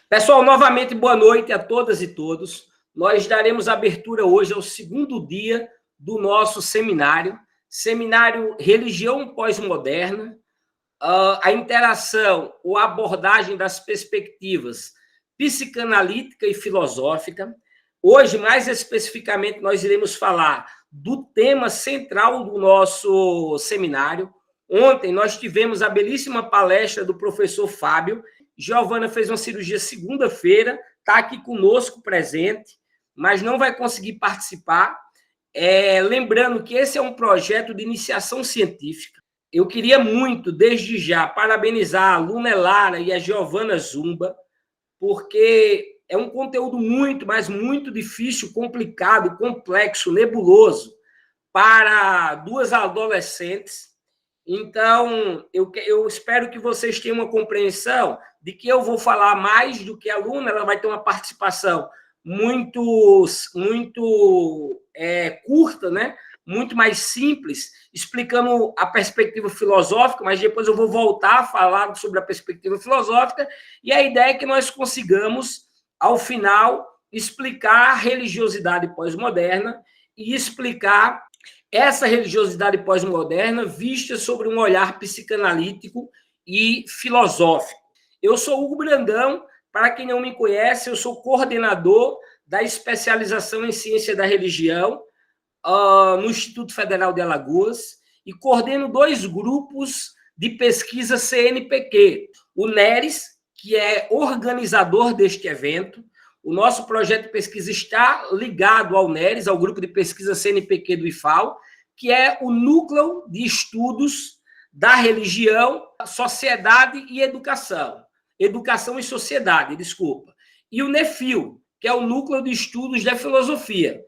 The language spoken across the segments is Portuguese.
Pessoal, novamente, boa noite a todas e todos. Nós daremos abertura hoje ao segundo dia do nosso seminário, Seminário Religião Pós-Moderna, a interação ou abordagem das perspectivas psicanalítica e filosófica. Hoje, mais especificamente, nós iremos falar do tema central do nosso seminário. Ontem, nós tivemos a belíssima palestra do professor Fábio. Giovana fez uma cirurgia segunda-feira, está aqui conosco presente, mas não vai conseguir participar. Lembrando que esse é um projeto de iniciação científica. Eu queria muito, desde já, parabenizar a Luna Lara e a Giovana Zumba, porque é um conteúdo muito, mas muito difícil, complicado, complexo, nebuloso para duas adolescentes. Então, eu espero que vocês tenham uma compreensão de que eu vou falar mais do que a Luna, ela vai ter uma participação muito curta, né? Muito mais simples, explicando a perspectiva filosófica, mas depois eu vou voltar a falar sobre a perspectiva filosófica, e a ideia é que nós consigamos, ao final, explicar a religiosidade pós-moderna e explicar essa religiosidade pós-moderna vista sobre um olhar psicanalítico e filosófico. Eu sou Hugo Brandão, para quem não me conhece, eu sou coordenador da especialização em ciência da religião no Instituto Federal de Alagoas e coordeno dois grupos de pesquisa CNPq. O NERES, que é organizador deste evento. O nosso projeto de pesquisa está ligado ao NERES, ao grupo de pesquisa CNPq do IFAL, que é o Núcleo de Estudos da Religião, Sociedade e Educação. Educação e Sociedade, desculpa. E o NEFIL, que é o Núcleo de Estudos da Filosofia.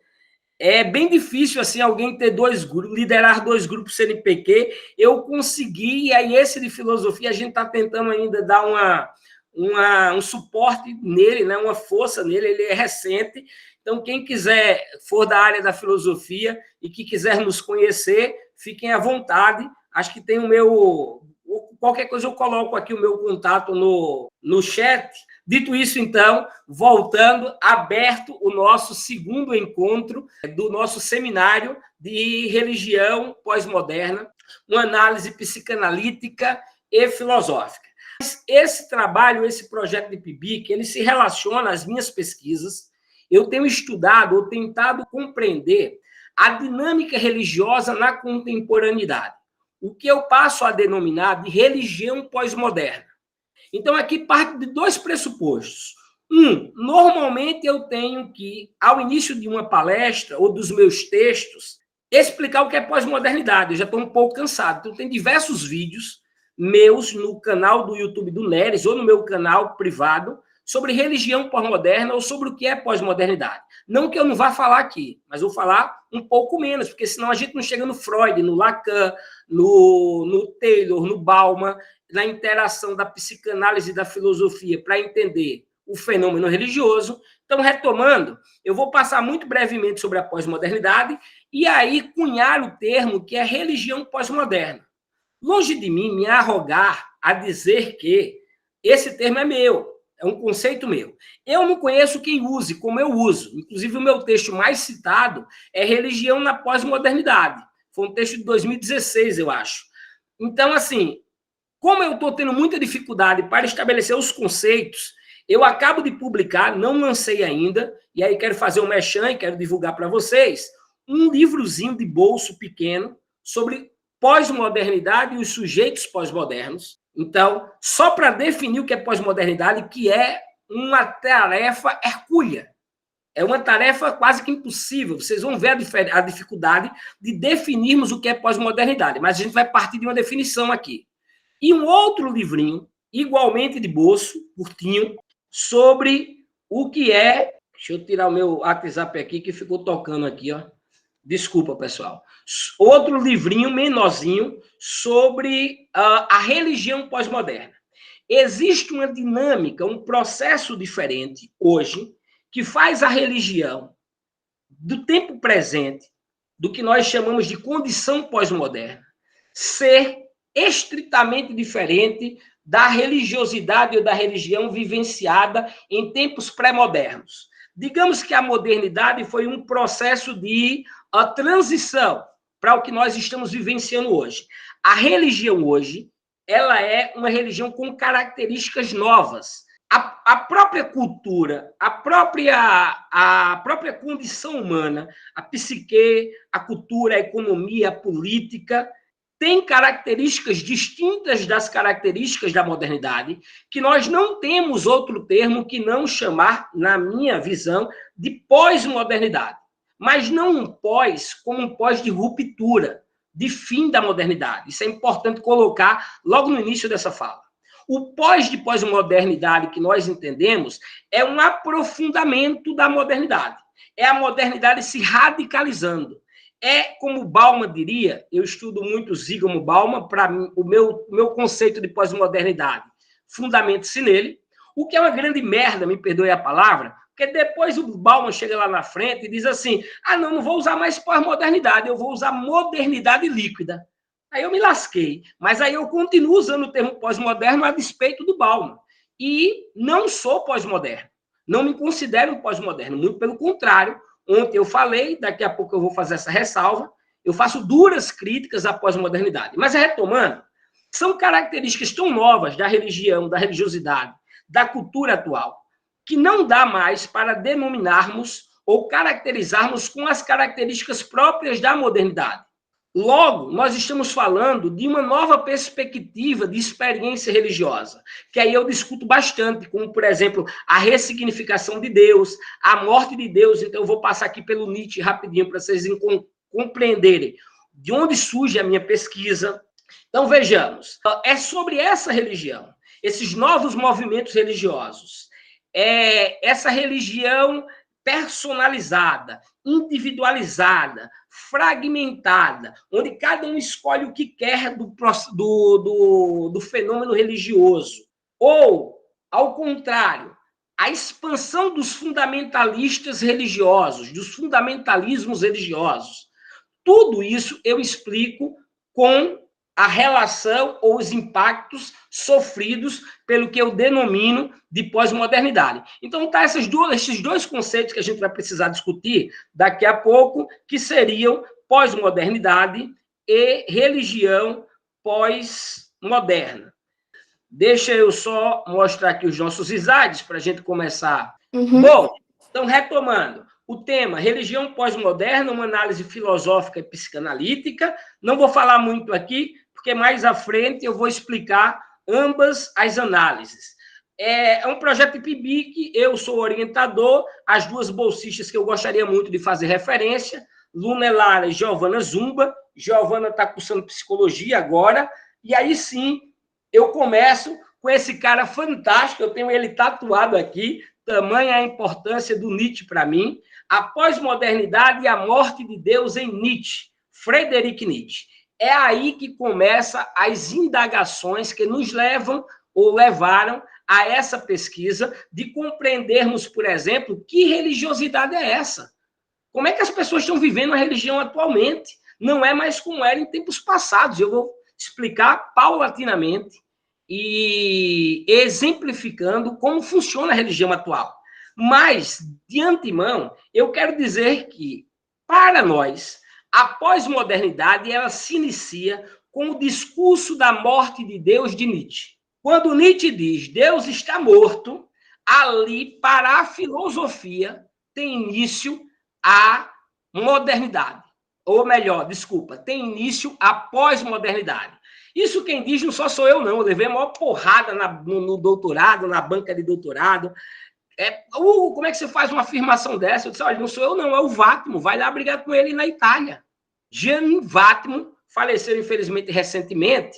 É bem difícil assim alguém ter liderar dois grupos CNPq. Eu consegui, e aí esse de filosofia a gente está tentando ainda dar um suporte nele, né, uma força nele, ele é recente. Então, quem quiser for da área da filosofia e que quiser nos conhecer, fiquem à vontade. Acho que tem o meu... Qualquer coisa eu coloco aqui o meu contato no chat. Dito isso, então, voltando, aberto o nosso segundo encontro do nosso seminário de religião pós-moderna, uma análise psicanalítica e filosófica. Esse trabalho, esse projeto de PIBIC, ele se relaciona às minhas pesquisas. Eu tenho estudado ou tentado compreender a dinâmica religiosa na contemporaneidade, o que eu passo a denominar de religião pós-moderna. Então, aqui parte de dois pressupostos. Normalmente eu tenho que, ao início de uma palestra ou dos meus textos, explicar o que é pós-modernidade. Eu já estou um pouco cansado. Então, tem diversos vídeos meus no canal do YouTube do NERES ou no meu canal privado sobre religião pós-moderna ou sobre o que é pós-modernidade. Não que eu não vá falar aqui, mas vou falar um pouco menos, porque senão a gente não chega no Freud, no Lacan, no Taylor, no Bauman, na interação da psicanálise e da filosofia para entender o fenômeno religioso. Então, retomando, eu vou passar muito brevemente sobre a pós-modernidade e aí cunhar o termo que é religião pós-moderna. Longe de mim me arrogar a dizer que esse termo é meu, é um conceito meu. Eu não conheço quem use como eu uso. Inclusive, o meu texto mais citado é Religião na Pós-Modernidade. Foi um texto de 2016, eu acho. Então, assim, como eu estou tendo muita dificuldade para estabelecer os conceitos, eu acabo de publicar, não lancei ainda, e aí quero fazer um merchan e quero divulgar para vocês, um livrozinho de bolso pequeno sobre pós-modernidade e os sujeitos pós-modernos. Então, só para definir o que é pós-modernidade, que é uma tarefa hercúlea. É uma tarefa quase que impossível. Vocês vão ver a dificuldade de definirmos o que é pós-modernidade, mas a gente vai partir de uma definição aqui. E um outro livrinho, igualmente de bolso, curtinho, sobre o que é... Deixa eu tirar o meu WhatsApp aqui, que ficou tocando aqui, ó. Desculpa, pessoal. Outro livrinho menorzinho sobre a religião pós-moderna. Existe uma dinâmica, um processo diferente hoje que faz a religião do tempo presente, do que nós chamamos de condição pós-moderna, ser estritamente diferente da religiosidade ou da religião vivenciada em tempos pré-modernos. Digamos que a modernidade foi um processo de transição para o que nós estamos vivenciando hoje. A religião hoje, ela é uma religião com características novas. A própria cultura, a própria condição humana, a psique, a cultura, a economia, a política, tem características distintas das características da modernidade, que nós não temos outro termo que não chamar, na minha visão, de pós-modernidade. Mas não um pós como um pós de ruptura, de fim da modernidade. Isso é importante colocar logo no início dessa fala. O pós de pós-modernidade que nós entendemos é um aprofundamento da modernidade. É a modernidade se radicalizando. É, como Bauman diria, eu estudo muito Zygmunt Bauman, para o meu conceito de pós-modernidade, fundamenta-se nele, o que é uma grande merda, me perdoe a palavra, porque depois o Bauman chega lá na frente e diz assim, não vou usar mais pós-modernidade, eu vou usar modernidade líquida. Aí eu me lasquei, mas aí eu continuo usando o termo pós-moderno a despeito do Bauman. E não sou pós-moderno, não me considero um pós-moderno, muito pelo contrário. Ontem eu falei, daqui a pouco eu vou fazer essa ressalva, eu faço duras críticas à pós-modernidade. Mas retomando, são características tão novas da religião, da religiosidade, da cultura atual, que não dá mais para denominarmos ou caracterizarmos com as características próprias da modernidade. Logo, nós estamos falando de uma nova perspectiva de experiência religiosa, que aí eu discuto bastante, como, por exemplo, a ressignificação de Deus, a morte de Deus. Então, eu vou passar aqui pelo Nietzsche rapidinho para vocês compreenderem de onde surge a minha pesquisa. Então, vejamos, é sobre essa religião, esses novos movimentos religiosos, essa religião personalizada, individualizada, fragmentada, onde cada um escolhe o que quer do fenômeno religioso. Ou, ao contrário, a expansão dos fundamentalistas religiosos, dos fundamentalismos religiosos. Tudo isso eu explico com a relação ou os impactos sofridos pelo que eu denomino de pós-modernidade. Então, tá esses dois conceitos que a gente vai precisar discutir daqui a pouco, que seriam pós-modernidade e religião pós-moderna. Deixa eu só mostrar aqui os nossos slides para a gente começar. Bom, então, retomando. O tema, religião pós-moderna, uma análise filosófica e psicanalítica. Não vou falar muito aqui, porque mais à frente eu vou explicar ambas as análises. É um projeto de PIBIC, eu sou orientador, as duas bolsistas que eu gostaria muito de fazer referência, Luna Lara e Giovana Zumba. Giovana está cursando psicologia agora, e aí sim eu começo com esse cara fantástico, eu tenho ele tatuado aqui, tamanha a importância do Nietzsche para mim, a pós-modernidade e a morte de Deus em Nietzsche, Friedrich Nietzsche. É aí que começam as indagações que nos levam ou levaram a essa pesquisa de compreendermos, por exemplo, que religiosidade é essa? Como é que as pessoas estão vivendo a religião atualmente? Não é mais como era em tempos passados. Eu vou explicar paulatinamente e exemplificando como funciona a religião atual. Mas, de antemão, eu quero dizer que, para nós, a pós-modernidade ela se inicia com o discurso da morte de Deus de Nietzsche. Quando Nietzsche diz Deus está morto, ali, para a filosofia, tem início a modernidade. Ou melhor, desculpa, tem início a pós-modernidade. Isso quem diz não só sou eu, não. Eu levei a maior porrada no doutorado, na banca de doutorado. Como é que você faz uma afirmação dessa? Eu disse, olha, não sou eu, não, é o Vátimo. Vai lá brigar com ele na Itália. Gianni Vátimo faleceu, infelizmente, recentemente.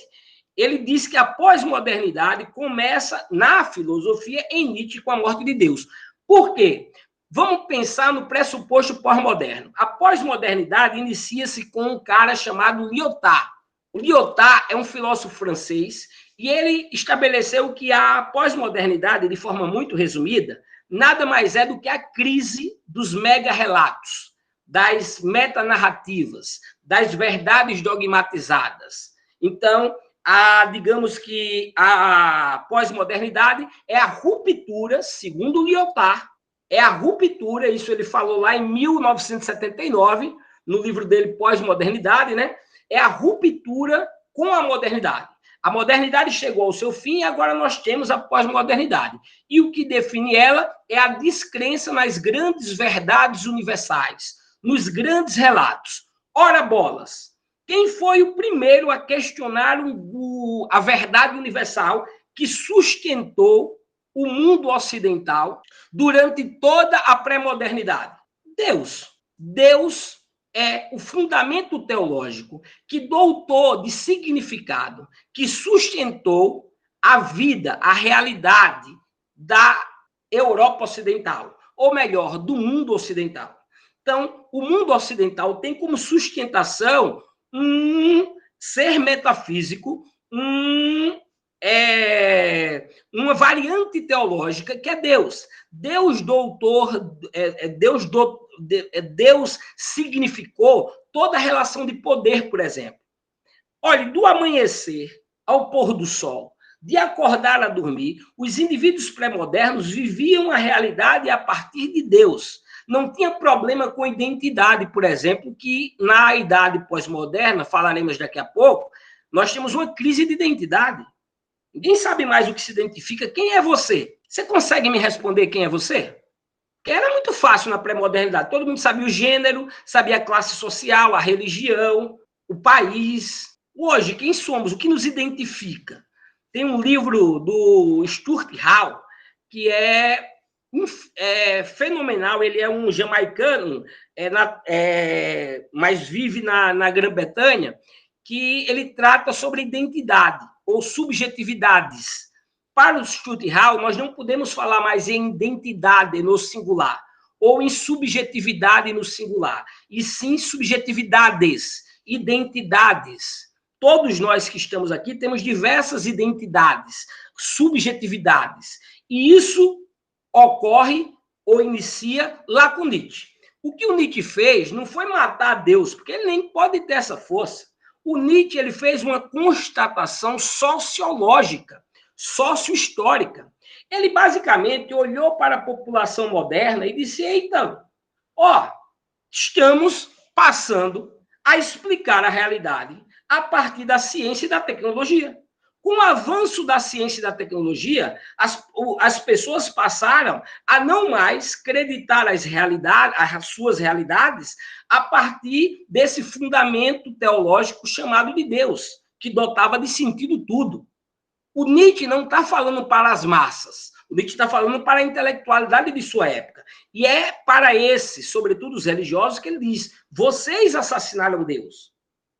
Ele disse que a pós-modernidade começa na filosofia em Nietzsche com a morte de Deus. Por quê? Vamos pensar no pressuposto pós-moderno. A pós-modernidade inicia-se com um cara chamado Lyotard. O Lyotard é um filósofo francês e ele estabeleceu que a pós-modernidade, de forma muito resumida, nada mais é do que a crise dos mega-relatos, das metanarrativas, das verdades dogmatizadas. Então, digamos que a pós-modernidade é a ruptura, segundo Lyotard, é a ruptura, isso ele falou lá em 1979, no livro dele Pós-Modernidade, né? É a ruptura com a modernidade. A modernidade chegou ao seu fim e agora nós temos a pós-modernidade. E o que define ela é a descrença nas grandes verdades universais, nos grandes relatos. Ora bolas, quem foi o primeiro a questionar a verdade universal que sustentou o mundo ocidental durante toda a pré-modernidade? Deus. Deus é o fundamento teológico que doutou de significado, que sustentou a vida, a realidade da Europa Ocidental, ou melhor, do mundo ocidental. Então, o mundo ocidental tem como sustentação um ser metafísico, uma variante teológica que é Deus. Deus significou toda a relação de poder, por exemplo. Olha, do amanhecer ao pôr do sol, de acordar a dormir, os indivíduos pré-modernos viviam a realidade a partir de Deus. Não tinha problema com identidade, por exemplo, que na idade pós-moderna, falaremos daqui a pouco, nós temos uma crise de identidade. Ninguém sabe mais o que se identifica. Quem é você? Você consegue me responder quem é você? Porque era muito fácil na pré-modernidade. Todo mundo sabia o gênero, sabia a classe social, a religião, o país. Hoje, quem somos? O que nos identifica? Tem um livro do Stuart Hall, que é fenomenal. Ele é um jamaicano, mas vive na Grã-Bretanha, que ele trata sobre identidade ou subjetividades. Para o Stuart Hall, nós não podemos falar mais em identidade no singular ou em subjetividade no singular, e sim subjetividades, identidades. Todos nós que estamos aqui temos diversas identidades, subjetividades, e isso ocorre ou inicia lá com Nietzsche. O que o Nietzsche fez não foi matar Deus, porque ele nem pode ter essa força. O Nietzsche ele fez uma constatação sociológica, sociohistórica. Ele basicamente olhou para a população moderna e disse: eita, estamos passando a explicar a realidade a partir da ciência e da tecnologia. Com o avanço da ciência e da tecnologia, as pessoas passaram a não mais acreditar as suas realidades a partir desse fundamento teológico chamado de Deus, que dotava de sentido tudo. O Nietzsche não está falando para as massas, o Nietzsche está falando para a intelectualidade de sua época. E é para esses, sobretudo os religiosos, que ele diz: vocês assassinaram Deus.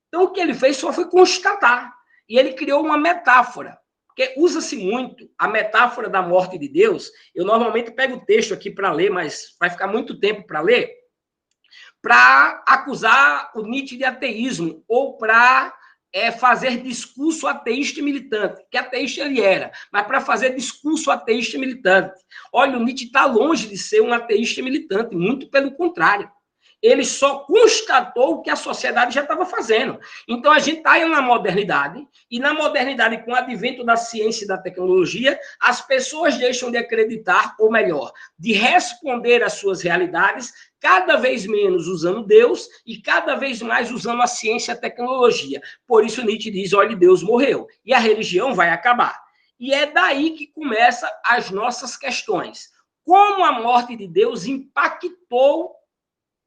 Então, o que ele fez só foi constatar. E ele criou uma metáfora, porque usa-se muito a metáfora da morte de Deus. Eu normalmente pego o texto aqui para ler, mas vai ficar muito tempo para ler, para acusar o Nietzsche de ateísmo, ou para fazer discurso ateísta e militante, que ateísta ele era, mas para fazer discurso ateísta e militante. Olha, o Nietzsche está longe de ser um ateísta militante, muito pelo contrário. Ele só constatou o que a sociedade já estava fazendo. Então, a gente está aí na modernidade, e na modernidade, com o advento da ciência e da tecnologia, as pessoas deixam de acreditar, ou melhor, de responder às suas realidades, cada vez menos usando Deus e cada vez mais usando a ciência e a tecnologia. Por isso, Nietzsche diz: olha, Deus morreu, e a religião vai acabar. E é daí que começam as nossas questões. Como a morte de Deus impactou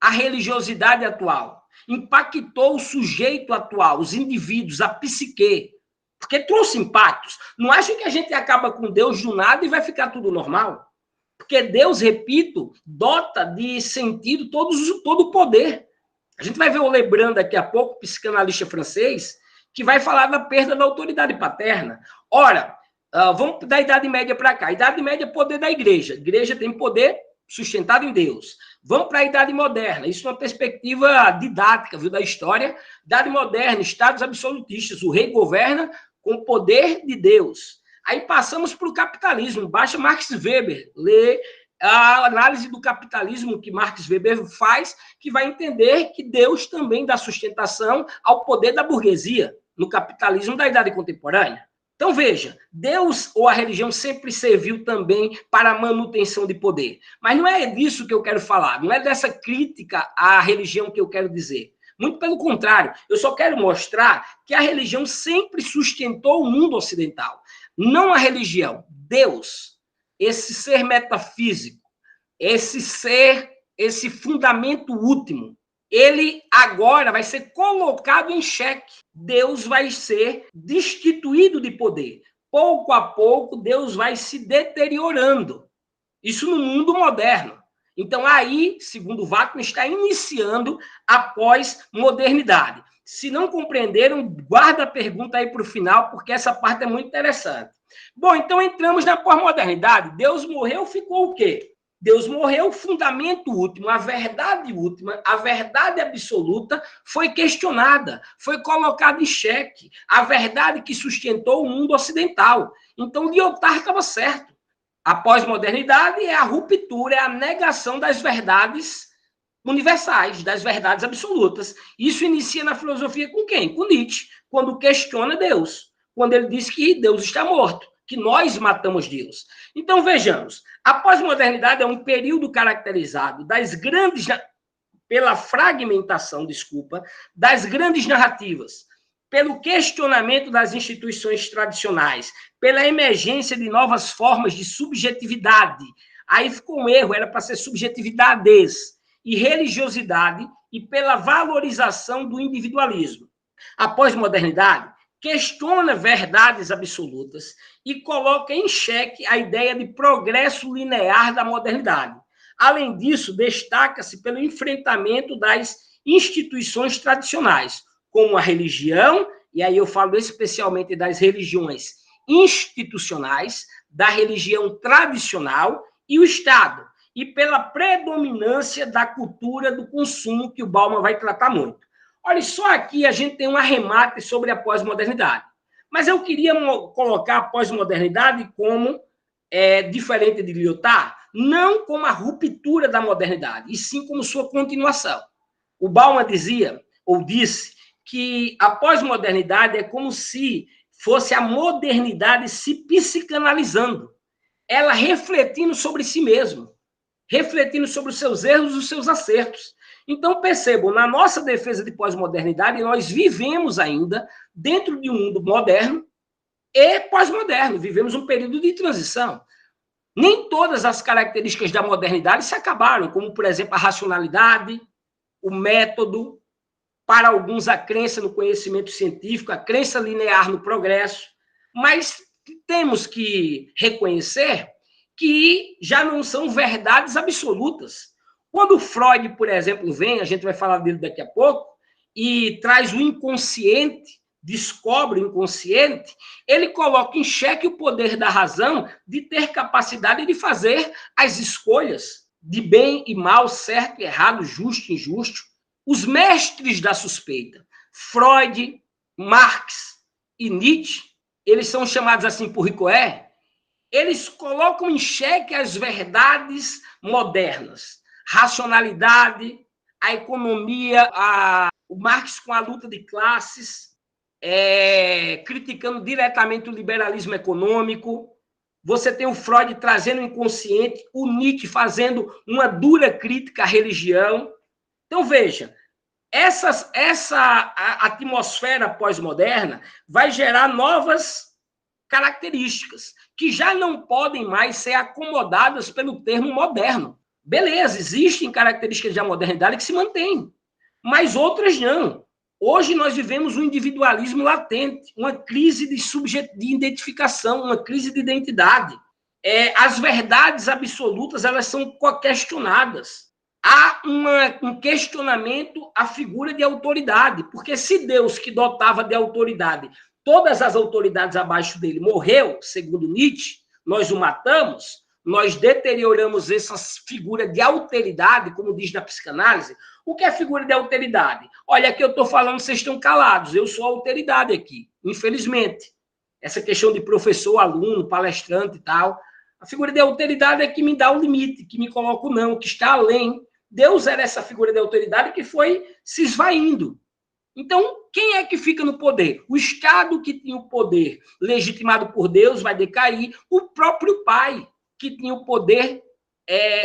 a religiosidade atual, impactou o sujeito atual, os indivíduos, a psique, porque trouxe impactos. Não acha que a gente acaba com Deus do nada e vai ficar tudo normal? Porque Deus, repito, dota de sentido todo o poder. A gente vai ver o Lebrun daqui a pouco, psicanalista francês, que vai falar da perda da autoridade paterna. Ora, vamos da Idade Média para cá. Idade Média é poder da igreja. A igreja tem poder sustentado em Deus. Vamos para a Idade Moderna. Isso é uma perspectiva didática, viu, da história. Idade Moderna, estados absolutistas. O rei governa com o poder de Deus. Aí passamos para o capitalismo. Baixa Max Weber, lê a análise do capitalismo que Max Weber faz, que vai entender que Deus também dá sustentação ao poder da burguesia. no capitalismo da Idade Contemporânea. Então, veja, Deus ou a religião sempre serviu também para a manutenção de poder. Mas não é disso que eu quero falar, não é dessa crítica à religião que eu quero dizer. Muito pelo contrário, eu só quero mostrar que a religião sempre sustentou o mundo ocidental. Não a religião, Deus, esse ser metafísico, esse ser, esse fundamento último, ele agora vai ser colocado em xeque. Deus vai ser destituído de poder. Pouco a pouco, Deus vai se deteriorando. Isso no mundo moderno. Então, aí, segundo o Wagner, está iniciando a pós-modernidade. Se não compreenderam, guarda a pergunta aí para o final, porque essa parte é muito interessante. Bom, então entramos na pós-modernidade. Deus morreu, ficou o quê? Deus morreu, o fundamento último, a verdade última, a verdade absoluta foi questionada, foi colocada em xeque. A verdade que sustentou o mundo ocidental. Então, Lyotard estava certo. A pós-modernidade é a ruptura, é a negação das verdades universais, das verdades absolutas. Isso inicia na filosofia com quem? Com Nietzsche, quando questiona Deus, quando ele diz que Deus está morto, que nós matamos Deus. Então, vejamos, a pós-modernidade é um período caracterizado pela fragmentação, das grandes narrativas, pelo questionamento das instituições tradicionais, pela emergência de novas formas de subjetividade. Aí ficou um erro, era para ser subjetividades, e religiosidade, e pela valorização do individualismo. A pós-modernidade questiona verdades absolutas e coloca em xeque a ideia de progresso linear da modernidade. Além disso, destaca-se pelo enfrentamento das instituições tradicionais, como a religião, e aí eu falo especialmente das religiões institucionais, da religião tradicional e o Estado, e pela predominância da cultura do consumo, que o Bauman vai tratar muito. Olha, só aqui a gente tem um arremate sobre a pós-modernidade. Mas eu queria colocar a pós-modernidade como, diferente de Lyotard, não como a ruptura da modernidade, e sim como sua continuação. O Bauman dizia, ou disse, que a pós-modernidade é como se fosse a modernidade se psicanalizando, ela refletindo sobre si mesma, refletindo sobre os seus erros e os seus acertos. Então, percebam, na nossa defesa de pós-modernidade, nós vivemos ainda dentro de um mundo moderno e pós-moderno, vivemos um período de transição. Nem todas as características da modernidade se acabaram, como, por exemplo, a racionalidade, o método, para alguns a crença no conhecimento científico, a crença linear no progresso, mas temos que reconhecer que já não são verdades absolutas. Quando Freud, por exemplo, vem, a gente vai falar dele daqui a pouco, e traz o inconsciente, descobre o inconsciente, ele coloca em xeque o poder da razão de ter capacidade de fazer as escolhas de bem e mal, certo e errado, justo e injusto. Os mestres da suspeita, Freud, Marx e Nietzsche, eles são chamados assim por Ricoeur, eles colocam em xeque as verdades modernas, racionalidade, a economia, o Marx com a luta de classes, criticando diretamente o liberalismo econômico. Você tem o Freud trazendo o inconsciente, o Nietzsche fazendo uma dura crítica à religião. Então, veja, essa atmosfera pós-moderna vai gerar novas características que já não podem mais ser acomodadas pelo termo moderno. Beleza, existem características da modernidade que se mantêm, mas outras não. Hoje nós vivemos um individualismo latente, uma crise de identificação, uma crise de identidade. As verdades absolutas, elas são questionadas. Há um questionamento à figura de autoridade, porque se Deus, que dotava de autoridade todas as autoridades abaixo dele, morreu, segundo Nietzsche, nós o matamos, nós deterioramos essa figura de alteridade, como diz na psicanálise. O que é figura de alteridade? Olha, aqui eu estou falando, vocês estão calados, eu sou a alteridade aqui, infelizmente. Essa questão de professor, aluno, palestrante e tal. A figura de alteridade é que me dá o limite, que me coloca o não, que está além. Deus era essa figura de autoridade que foi se esvaindo. Então, quem é que fica no poder? O Estado que tinha o poder legitimado por Deus vai decair, o próprio pai que tinha o poder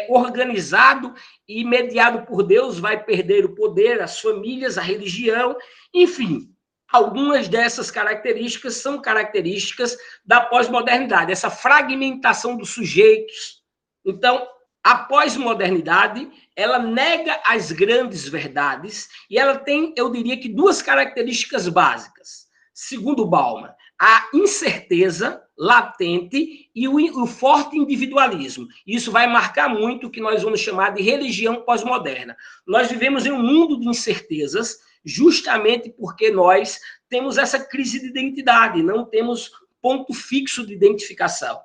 organizado e mediado por Deus vai perder o poder, as famílias, a religião, enfim. Algumas dessas características são características da pós-modernidade, essa fragmentação dos sujeitos. Então, a pós-modernidade, ela nega as grandes verdades e ela tem, eu diria que, duas características básicas. Segundo Bauman, a incerteza latente e o forte individualismo. Isso vai marcar muito o que nós vamos chamar de religião pós-moderna. Nós vivemos em um mundo de incertezas, justamente porque nós temos essa crise de identidade, não temos ponto fixo de identificação.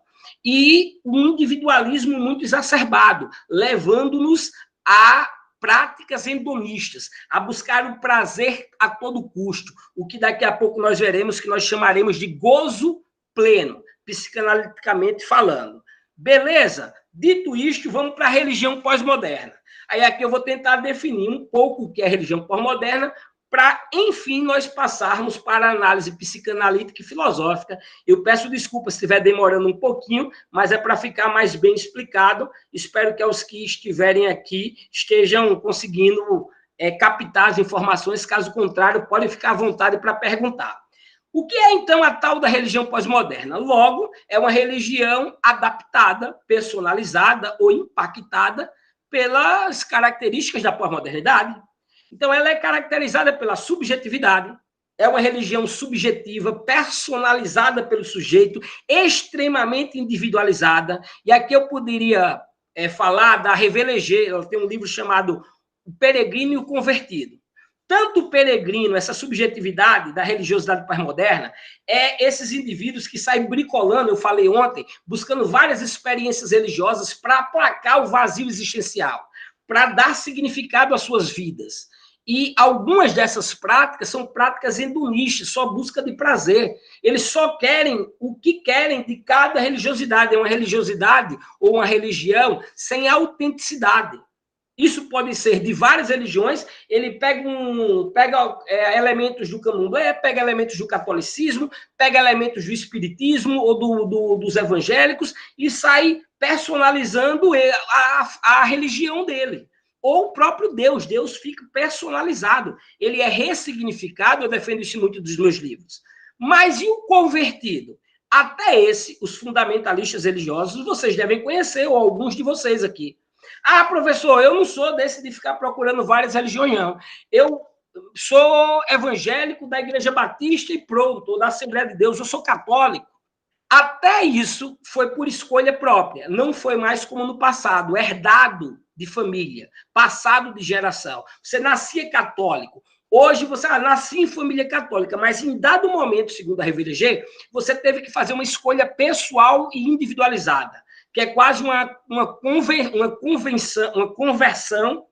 E um individualismo muito exacerbado, levando-nos a práticas hedonistas, a buscar o prazer a todo custo, o que daqui a pouco nós veremos que nós chamaremos de gozo pleno, psicanaliticamente falando. Beleza? Dito isto, vamos para a religião pós-moderna. Aí aqui eu vou tentar definir um pouco o que é a religião pós-moderna, para, enfim, nós passarmos para a análise psicanalítica e filosófica. Eu peço desculpas se estiver demorando um pouquinho, mas é para ficar mais bem explicado. Espero que os que estiverem aqui estejam conseguindo captar as informações, caso contrário, podem ficar à vontade para perguntar. O que é, então, a tal da religião pós-moderna? Logo, é uma religião adaptada, personalizada ou impactada pelas características da pós-modernidade. Então, ela é caracterizada pela subjetividade, é uma religião subjetiva, personalizada pelo sujeito, extremamente individualizada. E aqui eu poderia falar da Revelegê, ela tem um livro chamado O Peregrino e o Convertido. Tanto o peregrino, essa subjetividade da religiosidade pós-moderna, esses indivíduos que saem bricolando, eu falei ontem, buscando várias experiências religiosas para aplacar o vazio existencial, para dar significado às suas vidas. E algumas dessas práticas são práticas hedonistas, só busca de prazer. Eles só querem o que querem de cada religiosidade. É uma religiosidade ou uma religião sem autenticidade. Isso pode ser de várias religiões. Ele pega elementos do candomblé, pega elementos do catolicismo, pega elementos do espiritismo ou dos evangélicos e sai personalizando a religião dele. Ou o próprio Deus. Deus fica personalizado. Ele é ressignificado, eu defendo isso muito dos meus livros. Mas e o convertido? Até esse, os fundamentalistas religiosos, vocês devem conhecer, ou alguns de vocês aqui. Ah, professor, eu não sou desse de ficar procurando várias religiões, não. Eu sou evangélico da Igreja Batista e pronto, ou da Assembleia de Deus, eu sou católico. Até isso foi por escolha própria, não foi mais como no passado, herdado de família, passado de geração. Você nascia católico, hoje você nascia em família católica, mas em dado momento, segundo a Revelegê, você teve que fazer uma escolha pessoal e individualizada, que é quase uma conversão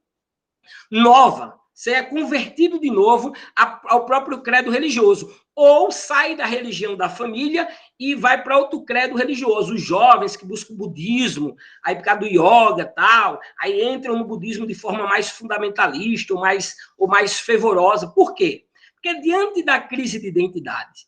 nova. Você é convertido de novo ao próprio credo religioso. Ou sai da religião da família e vai para outro credo religioso. Os jovens que buscam o budismo, aí por causa do yoga e tal, aí entram no budismo de forma mais fundamentalista ou mais fervorosa. Por quê? Porque diante da crise de identidade,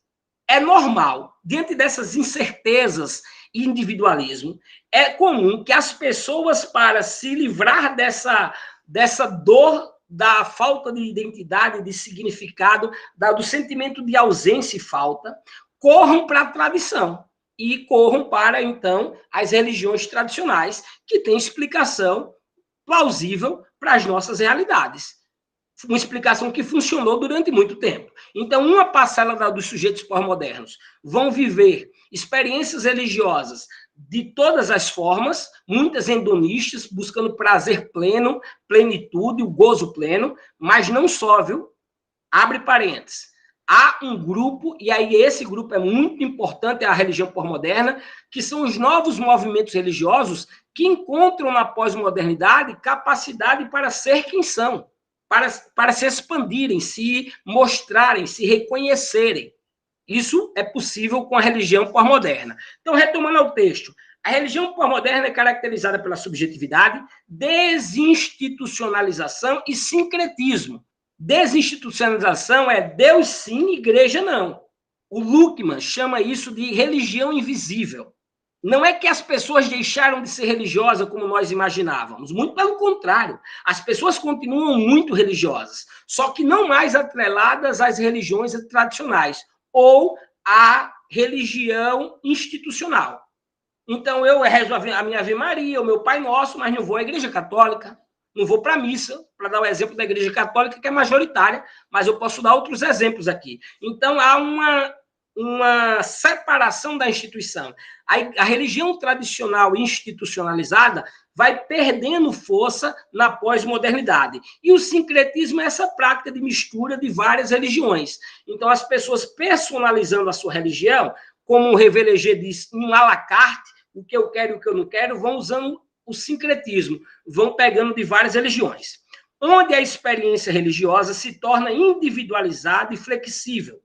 é normal, diante dessas incertezas e individualismo, é comum que as pessoas, para se livrar dessa dor da falta de identidade, de significado, do sentimento de ausência e falta, corram para a tradição e corram para, então, as religiões tradicionais, que têm explicação plausível para as nossas realidades. Uma explicação que funcionou durante muito tempo. Então, uma parcela dos sujeitos pós-modernos vão viver experiências religiosas de todas as formas, muitas hedonistas, buscando prazer pleno, plenitude, o gozo pleno, mas não só, viu? Abre parênteses. Há um grupo, e aí esse grupo é muito importante, é a religião pós-moderna, que são os novos movimentos religiosos que encontram na pós-modernidade capacidade para ser quem são, para se expandirem, se mostrarem, se reconhecerem. Isso é possível com a religião pós-moderna. Então, retomando ao texto, a religião pós-moderna é caracterizada pela subjetividade, desinstitucionalização e sincretismo. Desinstitucionalização é Deus sim, igreja não. O Luckmann chama isso de religião invisível. Não é que as pessoas deixaram de ser religiosas como nós imaginávamos, muito pelo contrário. As pessoas continuam muito religiosas, só que não mais atreladas às religiões tradicionais ou à religião institucional. Então, eu rezo a minha Ave Maria, o meu Pai Nosso, mas não vou à Igreja Católica, não vou para a missa, para dar o exemplo da Igreja Católica, que é majoritária, mas eu posso dar outros exemplos aqui. Então, há uma separação da instituição. A religião tradicional institucionalizada vai perdendo força na pós-modernidade. E o sincretismo é essa prática de mistura de várias religiões. Então, as pessoas personalizando a sua religião, como o Revelegê diz, um à la carte, o que eu quero e o que eu não quero, vão usando o sincretismo, vão pegando de várias religiões, onde a experiência religiosa se torna individualizada e flexível,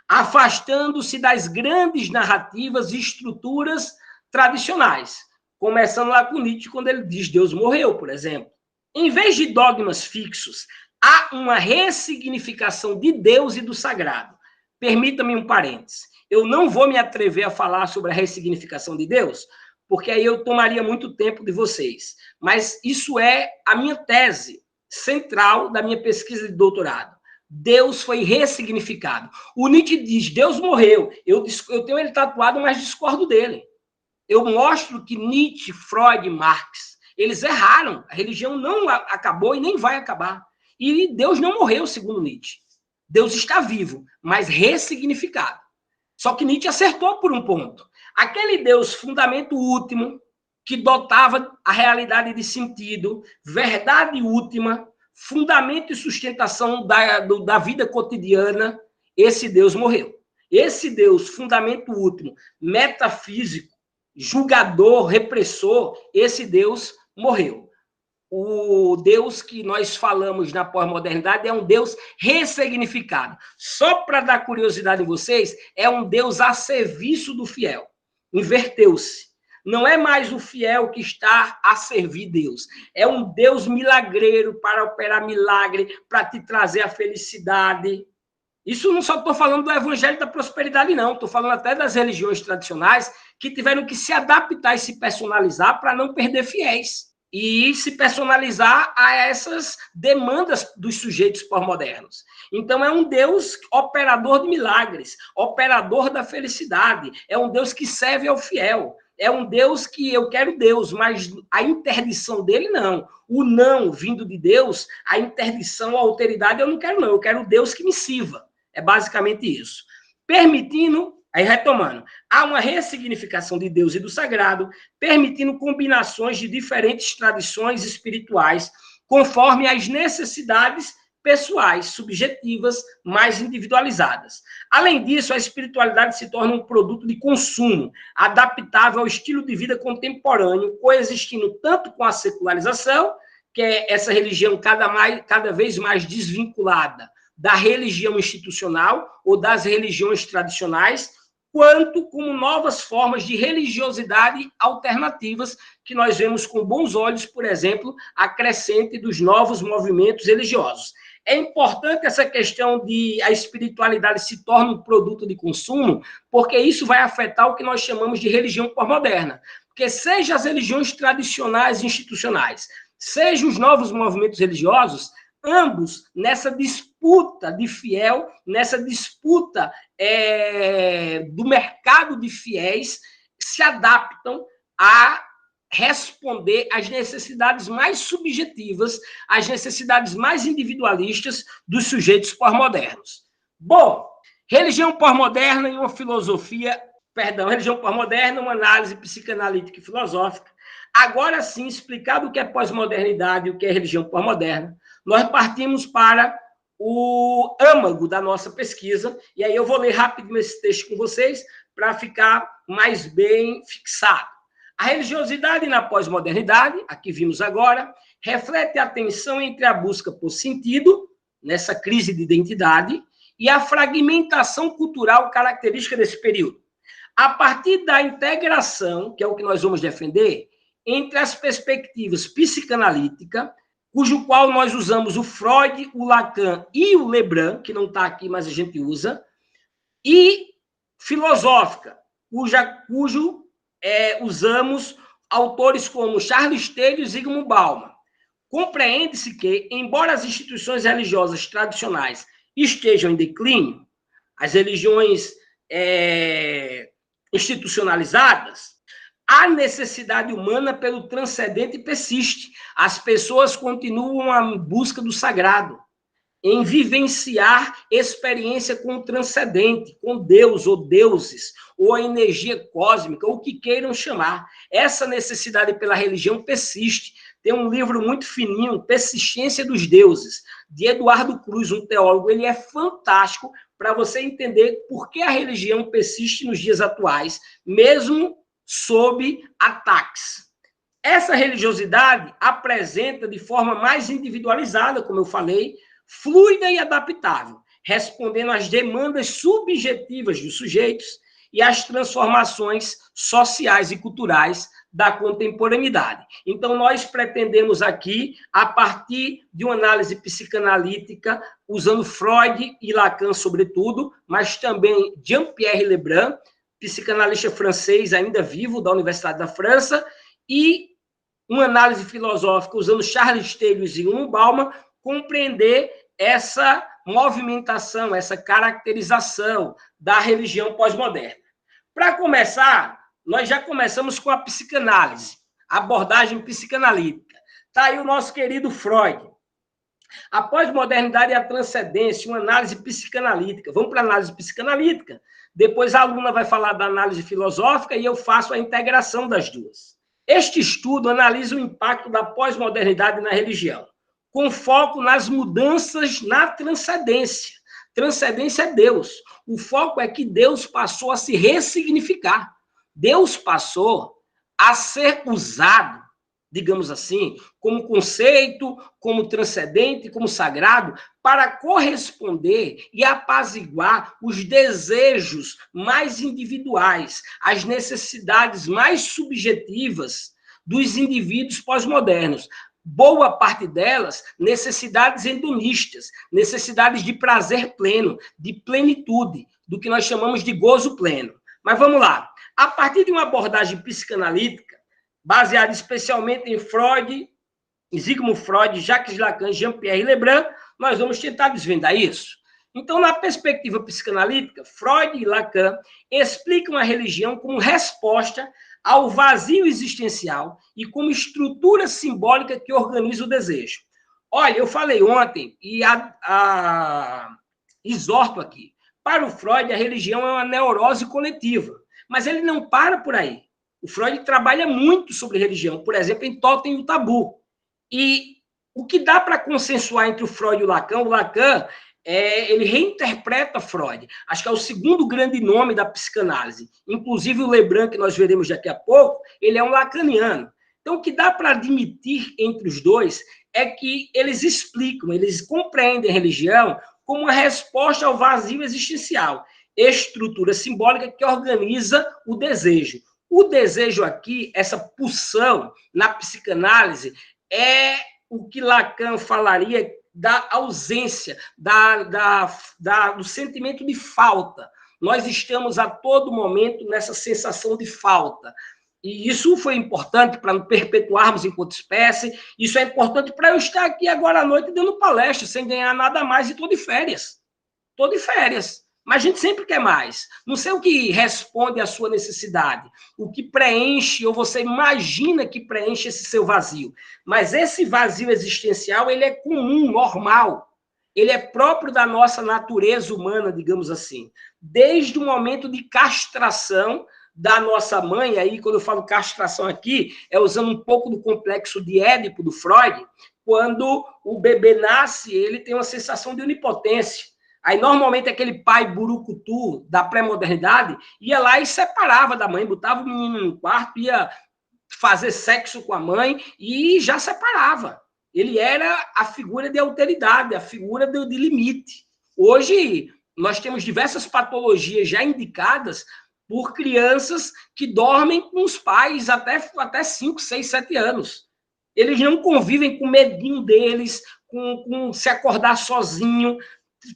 afastando-se das grandes narrativas e estruturas tradicionais, começando lá com Nietzsche, quando ele diz Deus morreu, por exemplo. Em vez de dogmas fixos, há uma ressignificação de Deus e do sagrado. Permita-me um parênteses. Eu não vou me atrever a falar sobre a ressignificação de Deus, porque aí eu tomaria muito tempo de vocês. Mas isso é a minha tese central da minha pesquisa de doutorado. Deus foi ressignificado. O Nietzsche diz, Deus morreu. Eu tenho ele tatuado, mas discordo dele. Eu mostro que Nietzsche, Freud, Marx, eles erraram. A religião não acabou e nem vai acabar. E Deus não morreu, segundo Nietzsche. Deus está vivo, mas ressignificado. Só que Nietzsche acertou por um ponto. Aquele Deus, fundamento último, que dotava a realidade de sentido, verdade última, fundamento e sustentação da vida cotidiana, esse Deus morreu. Esse Deus, fundamento último, metafísico, julgador, repressor, esse Deus morreu. O Deus que nós falamos na pós-modernidade é um Deus ressignificado. Só para dar curiosidade em vocês, é um Deus a serviço do fiel. Inverteu-se. Não é mais o fiel que está a servir Deus. É um Deus milagreiro para operar milagre, para te trazer a felicidade. Isso não só estou falando do evangelho da prosperidade, não. Estou falando até das religiões tradicionais que tiveram que se adaptar e se personalizar para não perder fiéis e se personalizar a essas demandas dos sujeitos pós-modernos. Então, é um Deus operador de milagres, operador da felicidade, é um Deus que serve ao fiel, é um Deus que eu quero Deus, mas a interdição dele, não. O não vindo de Deus, a interdição, a alteridade, eu não quero, não. Eu quero Deus que me sirva. É basicamente isso. Permitindo... Aí, retomando, há uma ressignificação de Deus e do sagrado, permitindo combinações de diferentes tradições espirituais, conforme as necessidades pessoais, subjetivas, mais individualizadas. Além disso, a espiritualidade se torna um produto de consumo, adaptável ao estilo de vida contemporâneo, coexistindo tanto com a secularização, que é essa religião cada vez mais desvinculada da religião institucional ou das religiões tradicionais, quanto como novas formas de religiosidade alternativas que nós vemos com bons olhos, por exemplo, a crescente dos novos movimentos religiosos. É importante essa questão de a espiritualidade se torna um produto de consumo, porque isso vai afetar o que nós chamamos de religião pós-moderna. Porque seja as religiões tradicionais e institucionais, seja os novos movimentos religiosos, ambos nessa disputa de fiel, nessa disputa do mercado de fiéis, se adaptam a responder às necessidades mais subjetivas, às necessidades mais individualistas dos sujeitos pós-modernos. Bom, religião pós-moderna e uma filosofia, religião pós-moderna, uma análise psicanalítica e filosófica. Agora sim, explicado o que é pós-modernidade e o que é religião pós-moderna, nós partimos para o âmago da nossa pesquisa, e aí eu vou ler rapidinho esse texto com vocês para ficar mais bem fixado. A religiosidade na pós-modernidade, aqui vimos agora, reflete a tensão entre a busca por sentido, nessa crise de identidade, e a fragmentação cultural característica desse período. A partir da integração, que é o que nós vamos defender, entre as perspectivas psicanalítica, cujo qual nós usamos o Freud, o Lacan e o Lebrun, que não está aqui, mas a gente usa, e filosófica, cujo usamos autores como Charles Taylor e Zygmunt Bauman. Compreende-se que, embora as instituições religiosas tradicionais estejam em declínio, as religiões institucionalizadas, a necessidade humana pelo transcendente persiste. As pessoas continuam à busca do sagrado, em vivenciar experiência com o transcendente, com Deus ou deuses, ou a energia cósmica, ou o que queiram chamar. Essa necessidade pela religião persiste. Tem um livro muito fininho, Persistência dos Deuses, de Eduardo Cruz, um teólogo. Ele é fantástico para você entender por que a religião persiste nos dias atuais, mesmo sob ataques. Essa religiosidade apresenta de forma mais individualizada, como eu falei, fluida e adaptável, respondendo às demandas subjetivas dos sujeitos e às transformações sociais e culturais da contemporaneidade. Então, nós pretendemos aqui, a partir de uma análise psicanalítica, usando Freud e Lacan, sobretudo, mas também Jean-Pierre Lebrun, psicanalista francês ainda vivo, da Universidade da França, e uma análise filosófica usando Charles Taylor e Zygmunt Bauman, compreender essa movimentação, essa caracterização da religião pós-moderna. Para começar, nós já começamos com a psicanálise, a abordagem psicanalítica. Está aí o nosso querido Freud. A pós-modernidade e a transcendência, uma análise psicanalítica. Vamos para a análise psicanalítica. Depois a aluna vai falar da análise filosófica e eu faço a integração das duas. Este estudo analisa o impacto da pós-modernidade na religião, com foco nas mudanças na transcendência. Transcendência é Deus. O foco é que Deus passou a se ressignificar. Deus passou a ser usado, digamos assim, como conceito, como transcendente, como sagrado, para corresponder e apaziguar os desejos mais individuais, as necessidades mais subjetivas dos indivíduos pós-modernos. Boa parte delas, necessidades hedonistas, necessidades de prazer pleno, de plenitude, do que nós chamamos de gozo pleno. Mas vamos lá. A partir de uma abordagem psicanalítica, baseada especialmente em Freud, Sigmund Freud, Jacques Lacan, Jean-Pierre Lebrun, nós vamos tentar desvendar isso. Então, na perspectiva psicanalítica, Freud e Lacan explicam a religião como resposta ao vazio existencial e como estrutura simbólica que organiza o desejo. Olha, eu falei ontem e exorto aqui. Para o Freud, a religião é uma neurose coletiva, mas ele não para por aí. O Freud trabalha muito sobre religião, por exemplo, em Totem e o Tabu. E o que dá para consensuar entre o Freud e o Lacan, ele reinterpreta Freud. Acho que é o segundo grande nome da psicanálise. Inclusive o Lebrun, que nós veremos daqui a pouco, ele é um lacaniano. Então, o que dá para admitir entre os dois é que eles explicam, eles compreendem a religião como uma resposta ao vazio existencial, estrutura simbólica que organiza o desejo. O desejo aqui, essa pulsão na psicanálise, é o que Lacan falaria da ausência, do sentimento de falta. Nós estamos a todo momento nessa sensação de falta. E isso foi importante para nos perpetuarmos enquanto espécie, isso é importante para eu estar aqui agora à noite dando palestra, sem ganhar nada mais, e estou de férias. Estou de férias. Mas a gente sempre quer mais. Não sei o que responde à sua necessidade, o que preenche, ou você imagina que preenche esse seu vazio. Mas esse vazio existencial, ele é comum, normal. Ele é próprio da nossa natureza humana, digamos assim. Desde o momento de castração da nossa mãe, aí quando eu falo castração aqui, é usando um pouco do complexo de Édipo, do Freud, quando o bebê nasce, ele tem uma sensação de onipotência. Aí, normalmente, aquele pai burucutu da pré-modernidade ia lá e separava da mãe, botava o menino no quarto, ia fazer sexo com a mãe e já separava. Ele era a figura de alteridade, a figura de limite. Hoje, nós temos diversas patologias já indicadas por crianças que dormem com os pais até 5, 6, 7 anos. Eles não convivem com o medinho deles, com se acordar sozinho,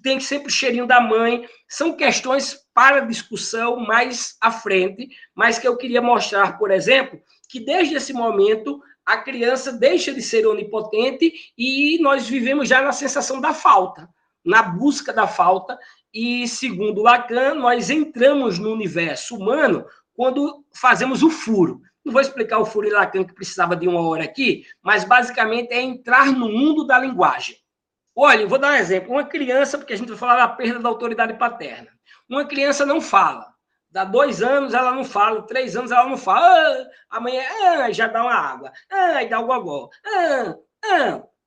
tem sempre o cheirinho da mãe. São questões para discussão mais à frente, mas que eu queria mostrar, por exemplo, que desde esse momento a criança deixa de ser onipotente e nós vivemos já na sensação da falta, na busca da falta. E, segundo Lacan, nós entramos no universo humano quando fazemos o furo. Não vou explicar o furo de Lacan, que precisava de uma hora aqui, mas basicamente é entrar no mundo da linguagem. Olha, vou dar um exemplo. Uma criança, porque a gente vai falar da perda da autoridade paterna. Uma criança não fala. Dá 2 anos, ela não fala. 3 anos, ela não fala. Amanhã, já dá uma água. E dá o gogó.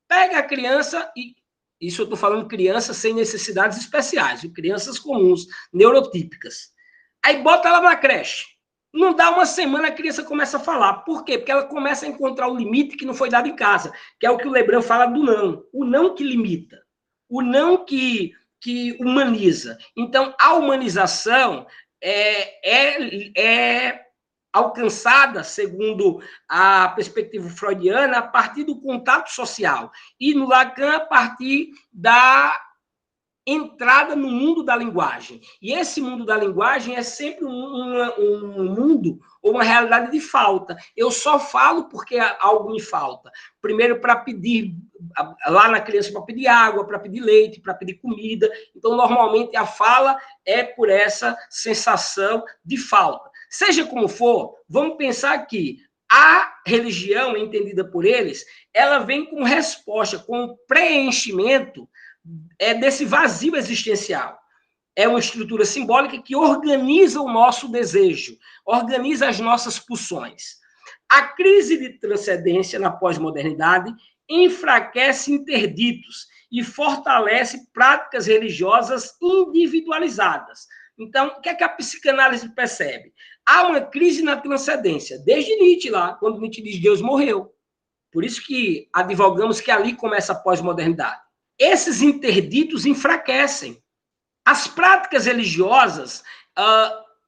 Pega a criança e... Isso eu estou falando crianças sem necessidades especiais, crianças comuns, neurotípicas. Aí bota ela na creche. Não dá uma semana, a criança começa a falar. Por quê? Porque ela começa a encontrar o limite que não foi dado em casa, que é o que o Lebrun fala do não. O não que limita. O não que humaniza. Então, a humanização é alcançada, segundo a perspectiva freudiana, a partir do contato social. E no Lacan, a partir da entrada no mundo da linguagem. E esse mundo da linguagem é sempre um mundo ou uma realidade de falta. Eu só falo porque algo me falta. Primeiro, para pedir, lá na criança, para pedir água, para pedir leite, para pedir comida. Então, normalmente, a fala é por essa sensação de falta. Seja como for, vamos pensar que a religião, entendida por eles, ela vem com resposta, com preenchimento desse vazio existencial. É uma estrutura simbólica que organiza o nosso desejo, organiza as nossas pulsões. A crise de transcendência na pós-modernidade enfraquece interditos e fortalece práticas religiosas individualizadas. Então, o que é que a psicanálise percebe? Há uma crise na transcendência, desde Nietzsche lá, quando Nietzsche diz Deus morreu. Por isso que advogamos que ali começa a pós-modernidade. Esses interditos enfraquecem. As práticas religiosas,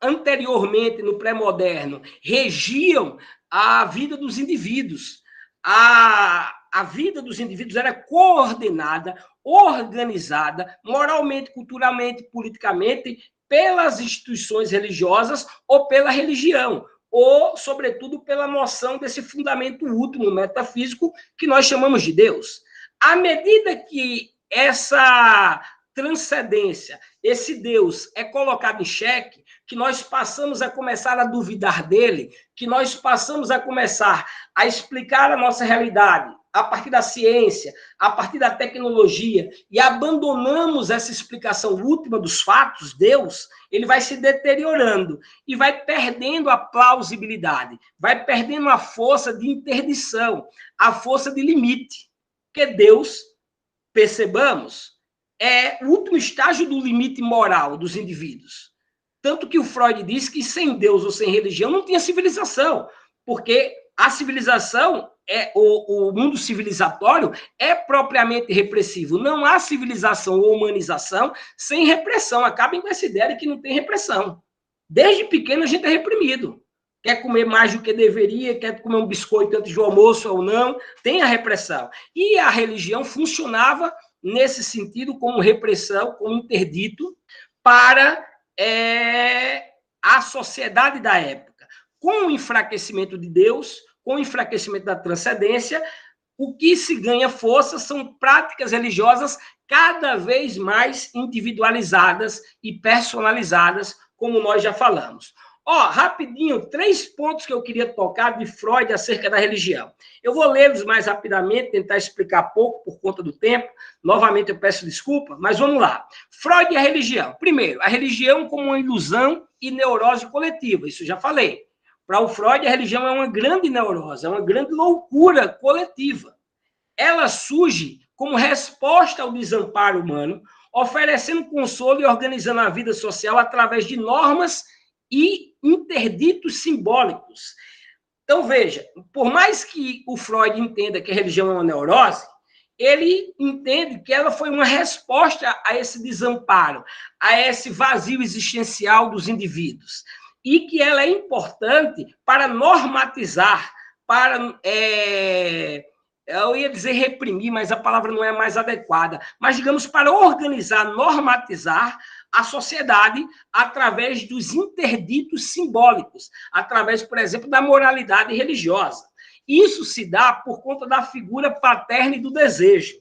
anteriormente, no pré-moderno, regiam a vida dos indivíduos. A vida dos indivíduos era coordenada, organizada, moralmente, culturalmente, politicamente, pelas instituições religiosas ou pela religião, ou, sobretudo, pela noção desse fundamento último metafísico que nós chamamos de Deus. À medida que essa transcendência, esse Deus é colocado em xeque, que nós passamos a começar a duvidar dele, que nós passamos a começar a explicar a nossa realidade a partir da ciência, a partir da tecnologia, e abandonamos essa explicação última dos fatos, Deus, ele vai se deteriorando e vai perdendo a plausibilidade, vai perdendo a força de interdição, a força de limite. Porque Deus, percebamos, é o último estágio do limite moral dos indivíduos. Tanto que o Freud diz que sem Deus ou sem religião não tinha civilização, porque a civilização, o mundo civilizatório é propriamente repressivo. Não há civilização ou humanização sem repressão. Acabem com essa ideia de que não tem repressão. Desde pequeno a gente é reprimido. Quer comer mais do que deveria, quer comer um biscoito antes do almoço ou não, tem a repressão. E a religião funcionava nesse sentido como repressão, como interdito para a sociedade da época. Com o enfraquecimento de Deus, com o enfraquecimento da transcendência, o que se ganha força são práticas religiosas cada vez mais individualizadas e personalizadas, como nós já falamos. Rapidinho, 3 pontos que eu queria tocar de Freud acerca da religião. Eu vou lê-los mais rapidamente, tentar explicar pouco por conta do tempo. Novamente eu peço desculpa, mas vamos lá. Freud e a religião. Primeiro, a religião como uma ilusão e neurose coletiva, isso eu já falei. Para o Freud, a religião é uma grande neurose, é uma grande loucura coletiva. Ela surge como resposta ao desamparo humano, oferecendo consolo e organizando a vida social através de normas e interditos simbólicos. Então, veja, por mais que o Freud entenda que a religião é uma neurose, ele entende que ela foi uma resposta a esse desamparo, a esse vazio existencial dos indivíduos, e que ela é importante para normatizar, para eu ia dizer reprimir, mas a palavra não é mais adequada, mas, digamos, para organizar, normatizar a sociedade através dos interditos simbólicos, através, por exemplo, da moralidade religiosa. Isso se dá por conta da figura paterna e do desejo.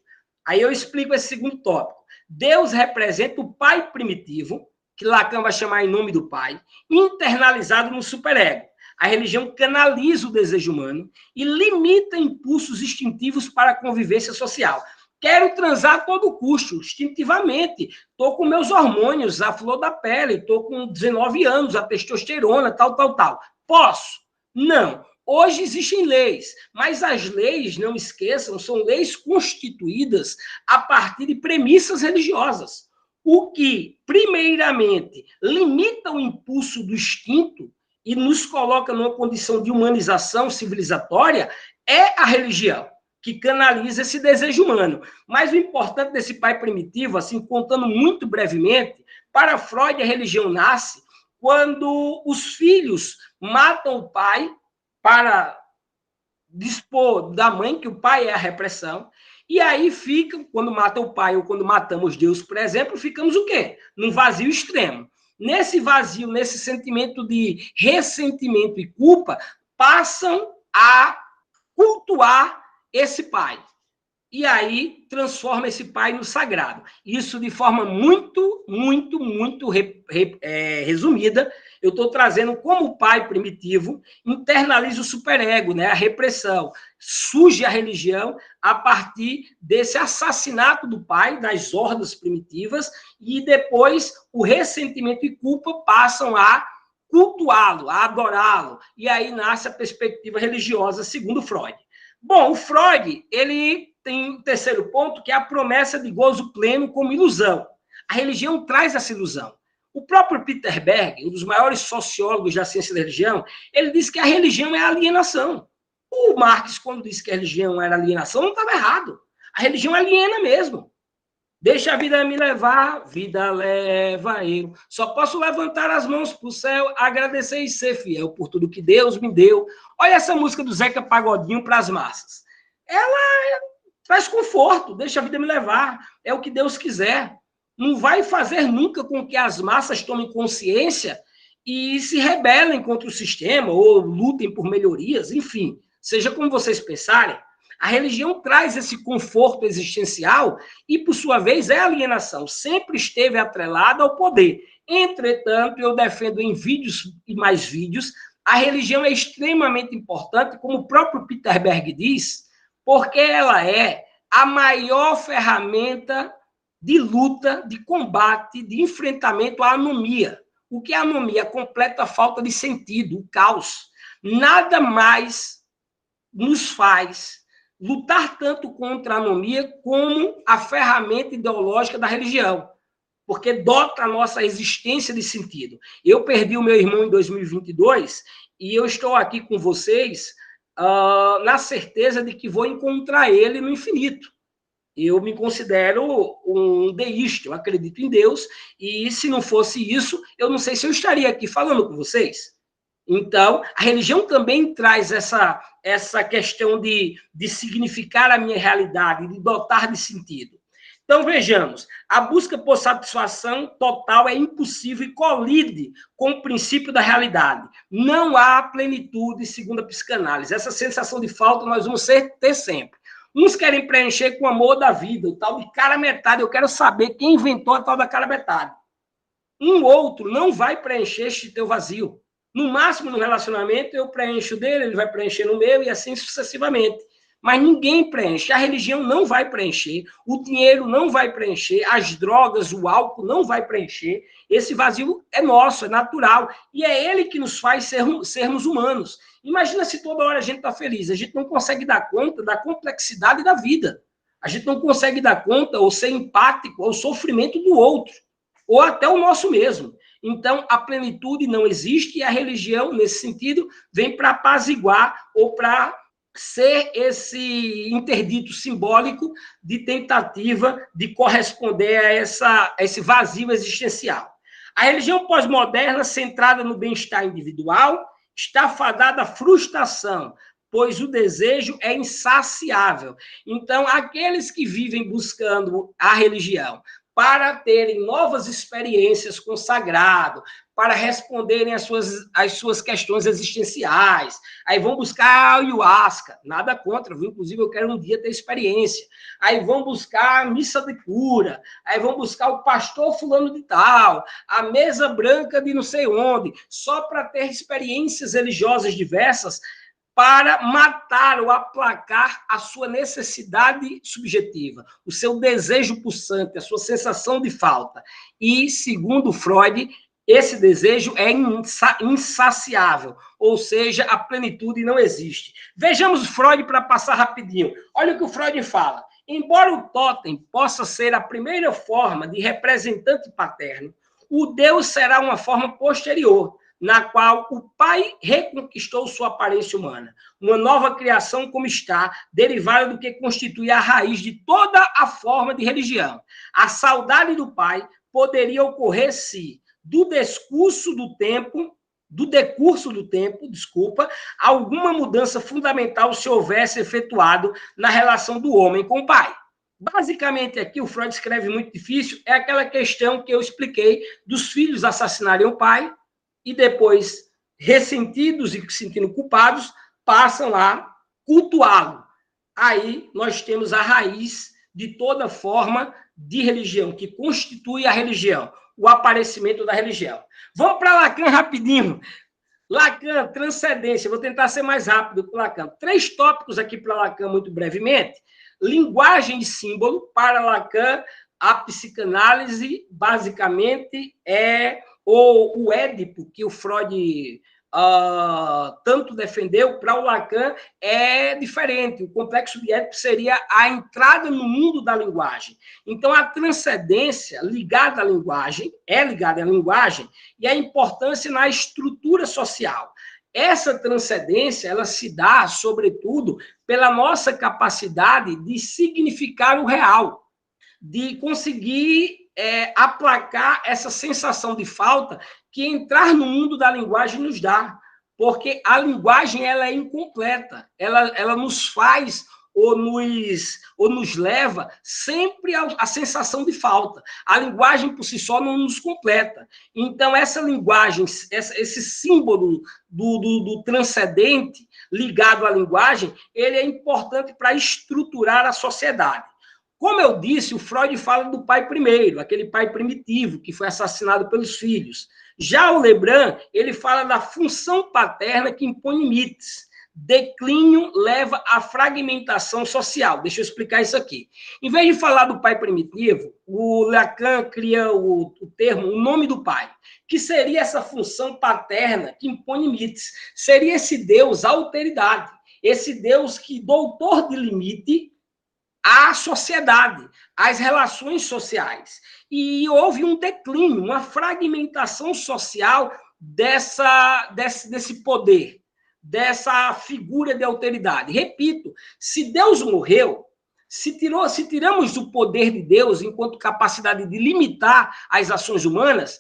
Aí eu explico esse segundo tópico. Deus representa o pai primitivo, que Lacan vai chamar em nome do pai, internalizado no superego. A religião canaliza o desejo humano e limita impulsos instintivos para a convivência social. Quero transar a todo custo, instintivamente. Estou com meus hormônios, a flor da pele, estou com 19 anos, a testosterona, tal. Posso? Não. Hoje existem leis, mas as leis, não esqueçam, são leis constituídas a partir de premissas religiosas. O que, primeiramente, limita o impulso do instinto e nos coloca numa condição de humanização civilizatória é a religião, que canaliza esse desejo humano. Mas o importante desse pai primitivo, assim, contando muito brevemente, para Freud a religião nasce quando os filhos matam o pai para dispor da mãe, que o pai é a repressão, e aí fica, quando mata o pai ou quando matamos Deus, por exemplo, ficamos o quê? Num vazio extremo. Nesse vazio, nesse sentimento de ressentimento e culpa, passam a cultuar esse pai. E aí transforma esse pai no sagrado. Isso de forma muito resumida. Eu estou trazendo como o pai primitivo internaliza o superego, né? A repressão. Surge a religião a partir desse assassinato do pai, das hordas primitivas, e depois o ressentimento e culpa passam a cultuá-lo, a adorá-lo. E aí nasce a perspectiva religiosa, segundo Freud. Bom, o Freud, ele tem um terceiro ponto, que é a promessa de gozo pleno como ilusão. A religião traz essa ilusão. O próprio Peter Berg, um dos maiores sociólogos da ciência da religião, ele diz que a religião é alienação. O Marx, quando disse que a religião era alienação, não estava errado. A religião aliena mesmo. Deixa a vida me levar, vida leva eu. Só posso levantar as mãos para o céu, agradecer e ser fiel por tudo que Deus me deu. Olha essa música do Zeca Pagodinho para as massas. Ela traz conforto, deixa a vida me levar. É o que Deus quiser. Não vai fazer nunca com que as massas tomem consciência e se rebelem contra o sistema ou lutem por melhorias, enfim. Seja como vocês pensarem, a religião traz esse conforto existencial e, por sua vez, é alienação. Sempre esteve atrelada ao poder. Entretanto, eu defendo em vídeos e mais vídeos, a religião é extremamente importante, como o próprio Peter Berg diz, porque ela é a maior ferramenta de luta, de combate, de enfrentamento à anomia. O que é a anomia? A completa falta de sentido, o caos. Nada mais nos faz lutar tanto contra a anomia como a ferramenta ideológica da religião, porque dota a nossa existência de sentido. Eu perdi o meu irmão em 2022 e eu estou aqui com vocês na certeza de que vou encontrar ele no infinito. Eu me considero um deísta, eu acredito em Deus, e se não fosse isso, eu não sei se eu estaria aqui falando com vocês. Então, a religião também traz essa questão de significar a minha realidade, de dotar de sentido. Então, vejamos, a busca por satisfação total é impossível e colide com o princípio da realidade. Não há plenitude, segundo a psicanálise. Essa sensação de falta nós vamos ter sempre. Uns querem preencher com o amor da vida, o tal de cara metade. Eu quero saber quem inventou a tal da cara metade. Um outro não vai preencher este teu vazio. No máximo, no relacionamento, eu preencho dele, ele vai preencher no meu, e assim sucessivamente. Mas ninguém preenche. A religião não vai preencher, o dinheiro não vai preencher, as drogas, o álcool não vai preencher. Esse vazio é nosso, é natural. E é ele que nos faz sermos humanos. Imagina se toda hora a gente está feliz. A gente não consegue dar conta da complexidade da vida. A gente não consegue dar conta ou ser empático ao sofrimento do outro, ou até o nosso mesmo. Então, a plenitude não existe e a religião, nesse sentido, vem para apaziguar ou para ser esse interdito simbólico de tentativa de corresponder a esse vazio existencial. A religião pós-moderna, centrada no bem-estar individual, está fadada à frustração, pois o desejo é insaciável. Então, aqueles que vivem buscando a religião para terem novas experiências com o sagrado, para responderem às suas questões existenciais, aí vão buscar a ayahuasca, nada contra, viu? Inclusive eu quero um dia ter experiência. Aí vão buscar a missa de cura, aí vão buscar o pastor fulano de tal, a mesa branca de não sei onde, só para ter experiências religiosas diversas, para matar ou aplacar a sua necessidade subjetiva, o seu desejo pulsante, a sua sensação de falta. E, segundo Freud, esse desejo é insaciável, ou seja, a plenitude não existe. Vejamos Freud para passar rapidinho. Olha o que o Freud fala. Embora o totem possa ser a primeira forma de representante paterno, o Deus será uma forma posterior, na qual o pai reconquistou sua aparência humana. Uma nova criação como está, derivada do que constitui a raiz de toda a forma de religião. A saudade do pai poderia ocorrer se, do decurso do tempo, alguma mudança fundamental se houvesse efetuado na relação do homem com o pai. Basicamente, aqui o Freud escreve muito difícil, é aquela questão que eu expliquei dos filhos assassinarem o pai, e depois, ressentidos e se sentindo culpados, passam a cultuá-lo. Aí nós temos a raiz de toda forma de religião, que constitui a religião, o aparecimento da religião. Vamos para Lacan rapidinho. Lacan, transcendência. Vou tentar ser mais rápido que Lacan. 3 tópicos aqui para Lacan, muito brevemente. Linguagem de símbolo. Para Lacan, a psicanálise, basicamente, é o Édipo, que o Freud tanto defendeu, para o Lacan é diferente. O complexo de Édipo seria a entrada no mundo da linguagem. Então, a transcendência ligada à linguagem, e a importância na estrutura social. Essa transcendência, ela se dá, sobretudo, pela nossa capacidade de significar o real, de conseguir aplacar essa sensação de falta que entrar no mundo da linguagem nos dá, porque a linguagem ela é incompleta, ela nos faz ou nos leva sempre à sensação de falta. A linguagem por si só não nos completa. Então, essa linguagem, esse símbolo do transcendente ligado à linguagem, ele é importante para estruturar a sociedade. Como eu disse, o Freud fala do pai primeiro, aquele pai primitivo que foi assassinado pelos filhos. Já o Lebrun, ele fala da função paterna que impõe limites. Declínio leva à fragmentação social. Deixa eu explicar isso aqui. Em vez de falar do pai primitivo, o Lacan cria o nome do pai, que seria essa função paterna que impõe limites. Seria esse Deus, a alteridade, esse Deus que, doutor de limite, à sociedade, às relações sociais. E houve um declínio, uma fragmentação social desse poder, dessa figura de alteridade. Repito, se Deus morreu, se tiramos o poder de Deus enquanto capacidade de limitar as ações humanas,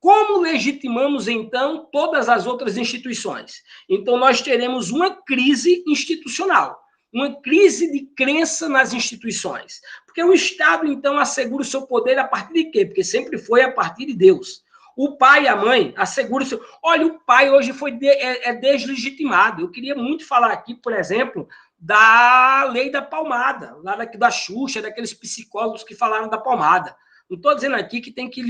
como legitimamos, então, todas as outras instituições? Então, nós teremos uma crise institucional, uma crise de crença nas instituições. Porque o Estado, então, assegura o seu poder a partir de quê? Porque sempre foi a partir de Deus. O pai e a mãe asseguram o seu... Olha, o pai hoje é deslegitimado. Eu queria muito falar aqui, por exemplo, da lei da palmada, lá da Xuxa, daqueles psicólogos que falaram da palmada. Não estou dizendo aqui que tem que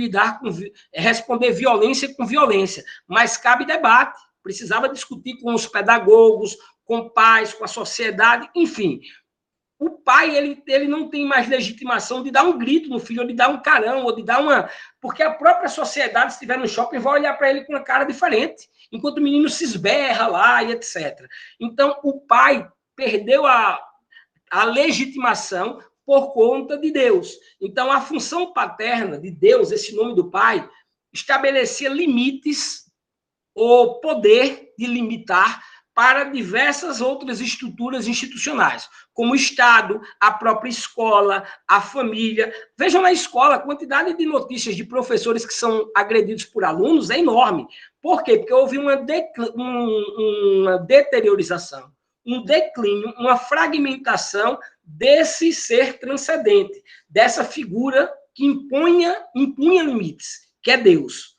responder violência com violência, mas cabe debate. Precisava discutir com os pedagogos, com pais, com a sociedade, enfim. O pai, ele não tem mais legitimação de dar um grito no filho, ou de dar um carão, ou de dar uma... Porque a própria sociedade, se estiver no shopping, vai olhar para ele com uma cara diferente, enquanto o menino se esberra lá e etc. Então, o pai perdeu a legitimação por conta de Deus. Então, a função paterna de Deus, esse nome do pai, estabelecia limites, ou poder de limitar para diversas outras estruturas institucionais, como o Estado, a própria escola, a família. Vejam na escola, a quantidade de notícias de professores que são agredidos por alunos é enorme. Por quê? Porque houve uma deteriorização, um declínio, uma fragmentação desse ser transcendente, dessa figura que impunha limites, que é Deus.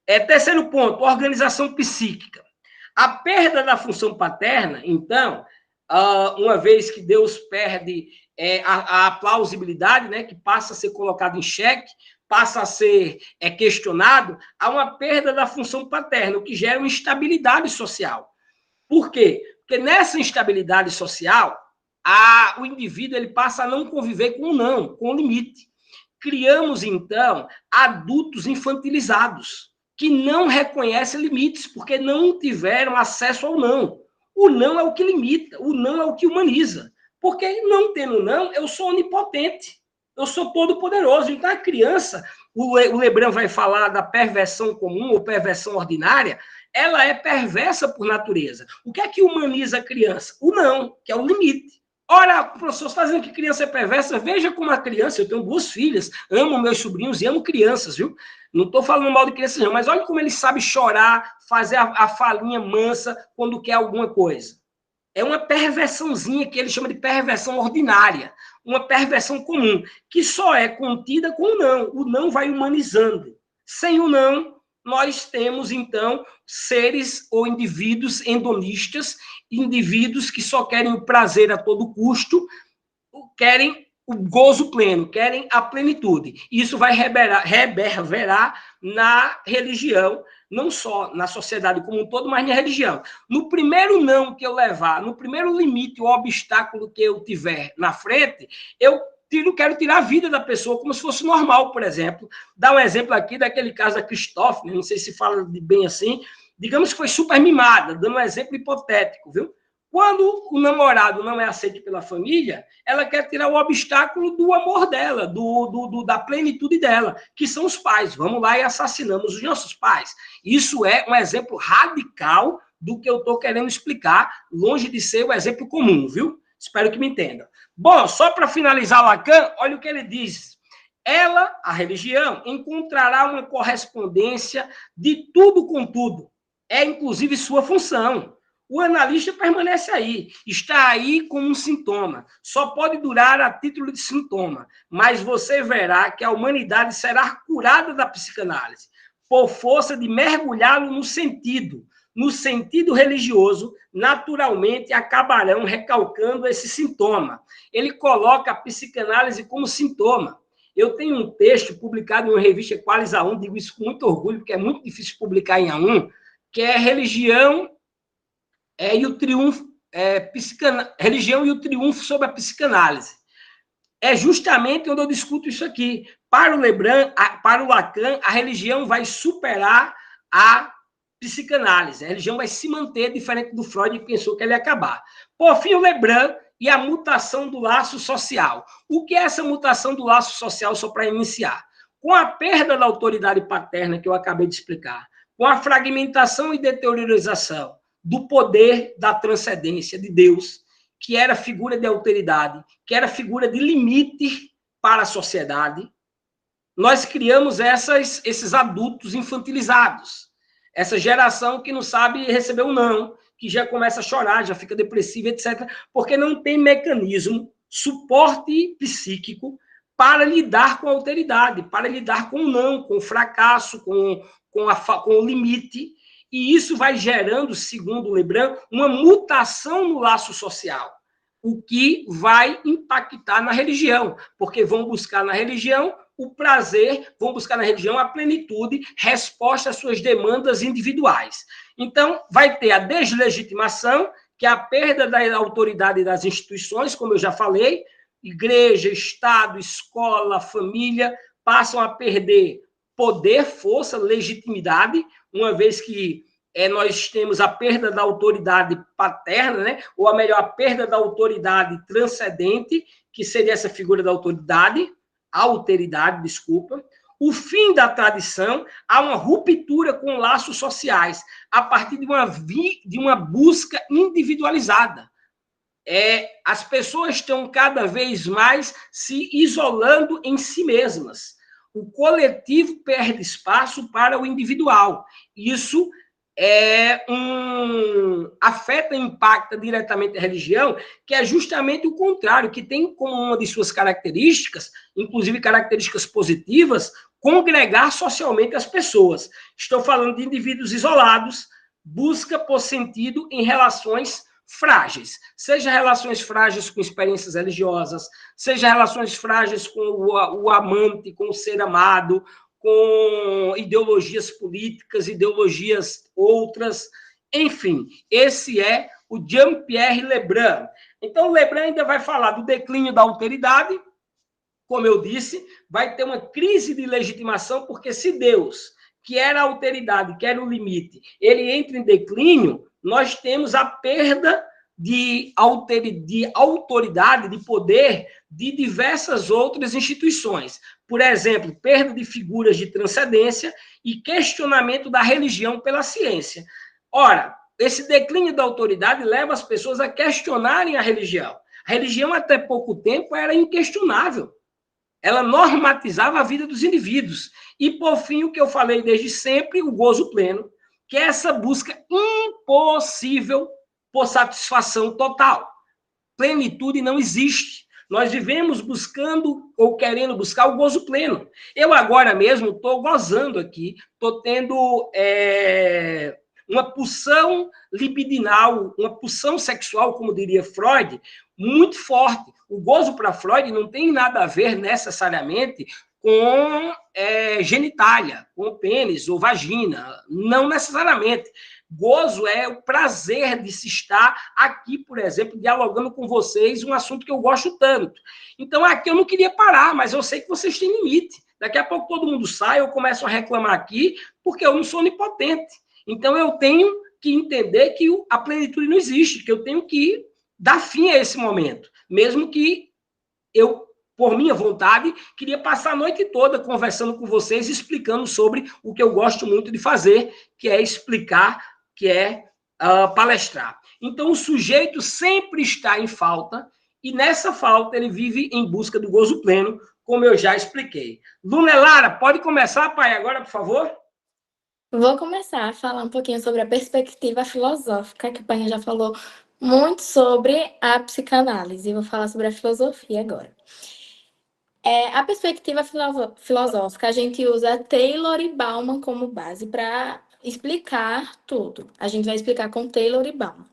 Terceiro ponto, organização psíquica. A perda da função paterna, então, uma vez que Deus perde a plausibilidade, né, que passa a ser colocado em xeque, passa a ser questionado, há uma perda da função paterna, o que gera uma instabilidade social. Por quê? Porque nessa instabilidade social, o indivíduo ele passa a não conviver com o não, com o limite. Criamos, então, adultos infantilizados, que não reconhecem limites, porque não tiveram acesso ao não. O não é o que limita, o não é o que humaniza. Porque não tendo não, eu sou onipotente, eu sou todo-poderoso. Então, a criança, o Lebrun vai falar da perversão comum ou perversão ordinária, ela é perversa por natureza. O que é que humaniza a criança? O não, que é o limite. Ora, o professor está dizendo que criança é perversa. Veja como a criança, eu tenho 2 filhas, amo meus sobrinhos e amo crianças, viu? Não estou falando mal de crianças, não, mas olha como ele sabe chorar, fazer a falinha mansa quando quer alguma coisa. É uma perversãozinha que ele chama de perversão ordinária, uma perversão comum, que só é contida com o não. O não vai humanizando. Sem o não, nós temos, então, seres ou indivíduos hedonistas, indivíduos que só querem o prazer a todo custo, querem o gozo pleno, querem a plenitude. Isso vai reverberar na religião, não só na sociedade como um todo, mas na religião. No primeiro não que eu levar, no primeiro limite, o obstáculo que eu tiver na frente, eu quero tirar a vida da pessoa como se fosse normal, por exemplo. Dá um exemplo aqui daquele caso da Cristófone, não sei se fala bem assim, digamos que foi super mimada, dando um exemplo hipotético, viu? Quando o namorado não é aceito pela família, ela quer tirar o obstáculo do amor dela, da plenitude dela, que são os pais. Vamos lá e assassinamos os nossos pais. Isso é um exemplo radical do que eu estou querendo explicar, longe de ser o exemplo comum, viu? Espero que me entendam. Bom, só para finalizar Lacan, olha o que ele diz. Ela, a religião, encontrará uma correspondência de tudo com tudo. É, inclusive, sua função. O analista permanece aí, está aí como um sintoma. Só pode durar a título de sintoma, mas você verá que a humanidade será curada da psicanálise, por força de mergulhá-lo no sentido religioso, naturalmente acabarão recalcando esse sintoma. Ele coloca a psicanálise como sintoma. Eu tenho um texto publicado em uma revista Qualis A1, digo isso com muito orgulho, porque é muito difícil publicar em A1, que é Religião e o Triunfo, Religião e o Triunfo sobre a Psicanálise. É justamente onde eu discuto isso aqui. Para o Lebrun, para o Lacan, a religião vai superar a psicanálise. A religião vai se manter diferente do Freud, que pensou que ela ia acabar. Por fim, o Lebrun e a mutação do laço social. O que é essa mutação do laço social, só para iniciar? Com a perda da autoridade paterna, que eu acabei de explicar, com a fragmentação e deteriorização do poder da transcendência de Deus, que era figura de autoridade, que era figura de limite para a sociedade, nós criamos esses adultos infantilizados, essa geração que não sabe receber um não, que já começa a chorar, já fica depressiva, etc., porque não tem mecanismo, suporte psíquico para lidar com a alteridade, para lidar com o não, com o fracasso, com o limite. E isso vai gerando, segundo o Lebrun, uma mutação no laço social, o que vai impactar na religião, porque vão buscar na religião o prazer, vão buscar na religião a plenitude, resposta às suas demandas individuais. Então, vai ter a deslegitimação, que é a perda da autoridade das instituições, como eu já falei, igreja, Estado, escola, família, passam a perder poder, força, legitimidade, uma vez que nós temos a perda da autoridade paterna, né? Ou a melhor, a perda da autoridade transcendente, que seria essa figura da autoridade, alteridade, desculpa. O fim da tradição, há uma ruptura com laços sociais, a partir de uma busca individualizada. As pessoas estão cada vez mais se isolando em si mesmas. O coletivo perde espaço para o individual. Isso afeta e impacta diretamente a religião, que é justamente o contrário, que tem como uma de suas características, inclusive características positivas, congregar socialmente as pessoas. Estou falando de indivíduos isolados, busca por sentido em relações frágeis, seja relações frágeis com experiências religiosas, seja relações frágeis com o amante, com o ser amado, com ideologias políticas, ideologias outras, enfim, esse é o Jean-Pierre Lebrun. Então, o Lebrun ainda vai falar do declínio da alteridade, como eu disse, vai ter uma crise de legitimação, porque se Deus, que era a alteridade, que era o limite, ele entra em declínio, nós temos a perda de autoridade, de poder de diversas outras instituições. Por exemplo, perda de figuras de transcendência e questionamento da religião pela ciência. Ora, esse declínio da autoridade leva as pessoas a questionarem a religião. A religião, até pouco tempo, era inquestionável. Ela normatizava a vida dos indivíduos. E, por fim, o que eu falei desde sempre, o gozo pleno, que é essa busca impossível por satisfação total. Plenitude não existe. Nós vivemos buscando ou querendo buscar o gozo pleno. Eu agora mesmo estou gozando aqui, estou tendo uma pulsão libidinal, uma pulsão sexual, como diria Freud, muito forte. O gozo para Freud não tem nada a ver necessariamente com genitália, com pênis ou vagina, não necessariamente. Gozo é o prazer de se estar aqui, por exemplo, dialogando com vocês um assunto que eu gosto tanto. Então, aqui eu não queria parar, mas eu sei que vocês têm limite. Daqui a pouco todo mundo sai, eu começo a reclamar aqui, porque eu não sou onipotente. Então, eu tenho que entender que a plenitude não existe, que eu tenho que dar fim a esse momento, mesmo que eu, por minha vontade, queria passar a noite toda conversando com vocês, explicando sobre o que eu gosto muito de fazer, que é explicar, que é palestrar. Então, o sujeito sempre está em falta, e nessa falta ele vive em busca do gozo pleno, como eu já expliquei. Lunelara, pode começar, pai, agora, por favor? Vou começar a falar um pouquinho sobre a perspectiva filosófica, que o Pai já falou muito sobre a psicanálise. Vou falar sobre a filosofia agora. A perspectiva filosófica, a gente usa Taylor e Bauman como base para explicar tudo. A gente vai explicar com Taylor e Bauman.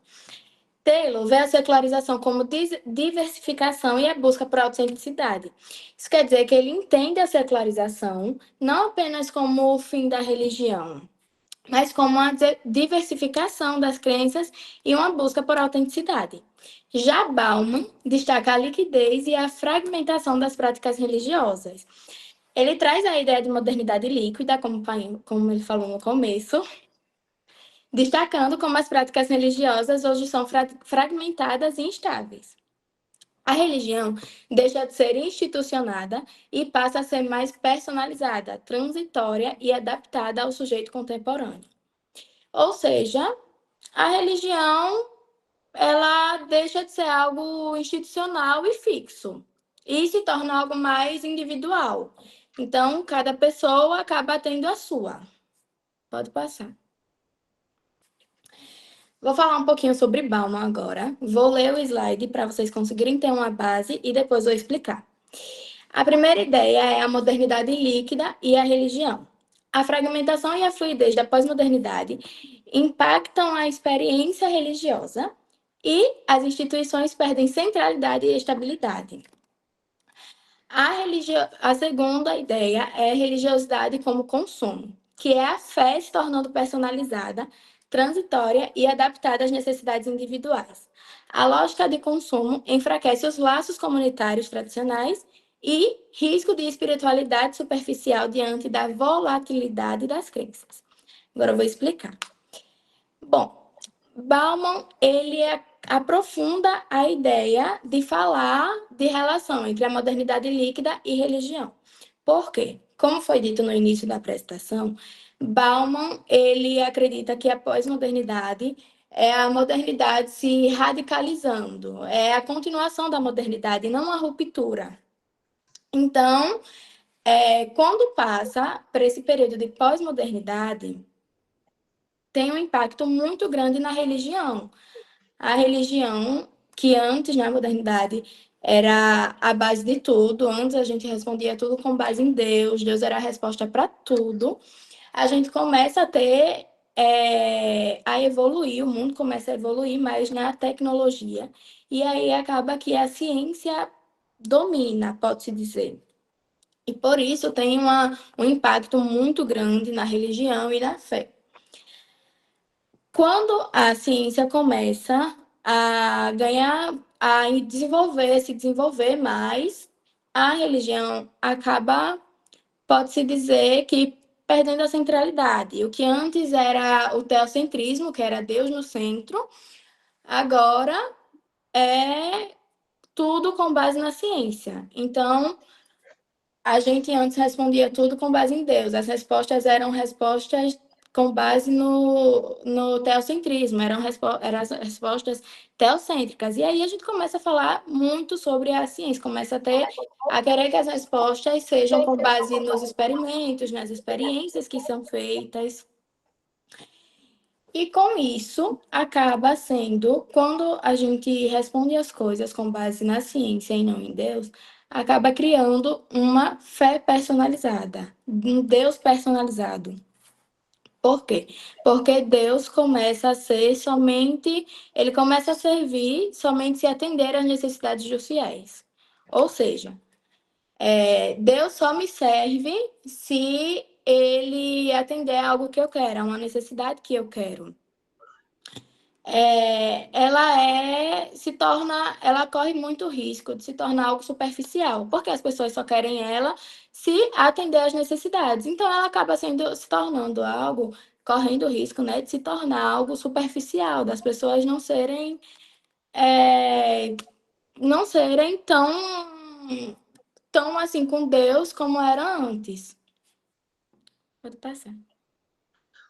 Taylor vê a secularização como diversificação e a busca por autenticidade. Isso quer dizer que ele entende a secularização não apenas como o fim da religião, mas como uma diversificação das crenças e uma busca por autenticidade. Já Bauman destaca a liquidez e a fragmentação das práticas religiosas. Ele traz a ideia de modernidade líquida, como ele falou no começo, destacando como as práticas religiosas hoje são fragmentadas e instáveis. A religião deixa de ser institucionada e passa a ser mais personalizada, transitória e adaptada ao sujeito contemporâneo. Ou seja, a religião ela deixa de ser algo institucional e fixo e se torna algo mais individual. Então, cada pessoa acaba tendo a sua. Pode passar. Vou falar um pouquinho sobre Bauman agora. Vou ler o slide para vocês conseguirem ter uma base e depois vou explicar. A primeira ideia é a modernidade líquida e a religião. A fragmentação e a fluidez da pós-modernidade impactam a experiência religiosa e as instituições perdem centralidade e estabilidade. A segunda ideia é a religiosidade como consumo, que é a fé se tornando personalizada, transitória e adaptada às necessidades individuais. A lógica de consumo enfraquece os laços comunitários tradicionais e risco de espiritualidade superficial diante da volatilidade das crenças. Agora eu vou explicar. Bom, Bauman, ele aprofunda a ideia de falar de relação entre a modernidade líquida e religião. Por quê? Como foi dito no início da apresentação, Bauman, ele acredita que a pós-modernidade é a modernidade se radicalizando, é a continuação da modernidade, não a ruptura. Então, quando passa para esse período de pós-modernidade, tem um impacto muito grande na religião. A religião, que antes, na modernidade, era a base de tudo, antes a gente respondia tudo com base em Deus, Deus era a resposta para tudo, a gente começa a ter, a evoluir, o mundo começa a evoluir mais na tecnologia, e aí acaba que a ciência domina, pode-se dizer. E por isso tem um impacto muito grande na religião e na fé. Quando a ciência começa a ganhar, a se desenvolver mais, a religião acaba, pode-se dizer que perdendo a centralidade. O que antes era o teocentrismo, que era Deus no centro, agora é tudo com base na ciência. Então, a gente antes respondia tudo com base em Deus. As respostas eram respostas com base no teocentrismo, eram as respostas teocêntricas. E aí a gente começa a falar muito sobre a ciência, começa a querer que as respostas sejam com base nos experimentos, nas experiências que são feitas. E com isso, acaba sendo, quando a gente responde as coisas com base na ciência e não em Deus, acaba criando uma fé personalizada, um Deus personalizado. Por quê? Porque Deus começa a ser somente, ele começa a servir somente se atender às necessidades dos fiéis. Ou seja, Deus só me serve se ele atender a algo que eu quero, a uma necessidade que eu quero. Ela corre muito risco de se tornar algo superficial, porque as pessoas só querem ela se atender às necessidades. Então, ela acaba se tornando algo, correndo o risco, né, de se tornar algo superficial, das pessoas não serem tão assim com Deus como era antes. Pode passar.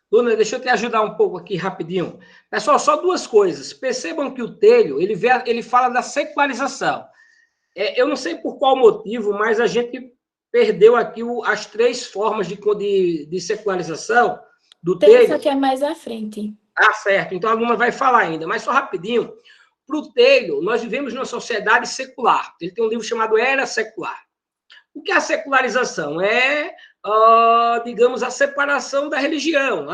Luna, deixa eu te ajudar um pouco aqui rapidinho. Pessoal, só duas coisas. Percebam que o Telho, ele fala da secularização. Eu não sei por qual motivo, mas a gente perdeu aqui as três formas de secularização do Telho. Isso aqui é mais à frente. Ah, certo. Então a Luna vai falar ainda, mas só rapidinho. Para o Telho, nós vivemos numa sociedade secular. Ele tem um livro chamado Era Secular. O que é a secularização? Digamos, a separação da religião,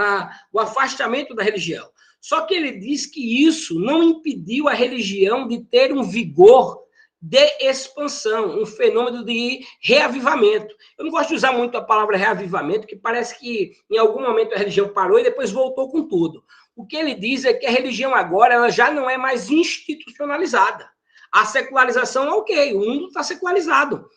o afastamento da religião. Só que ele diz que isso não impediu a religião de ter um vigor de expansão, um fenômeno de reavivamento. Eu não gosto de usar muito a palavra reavivamento, que parece que em algum momento a religião parou e depois voltou com tudo. O que ele diz é que a religião agora ela já não é mais institucionalizada. A secularização, ok, o mundo está secularizado.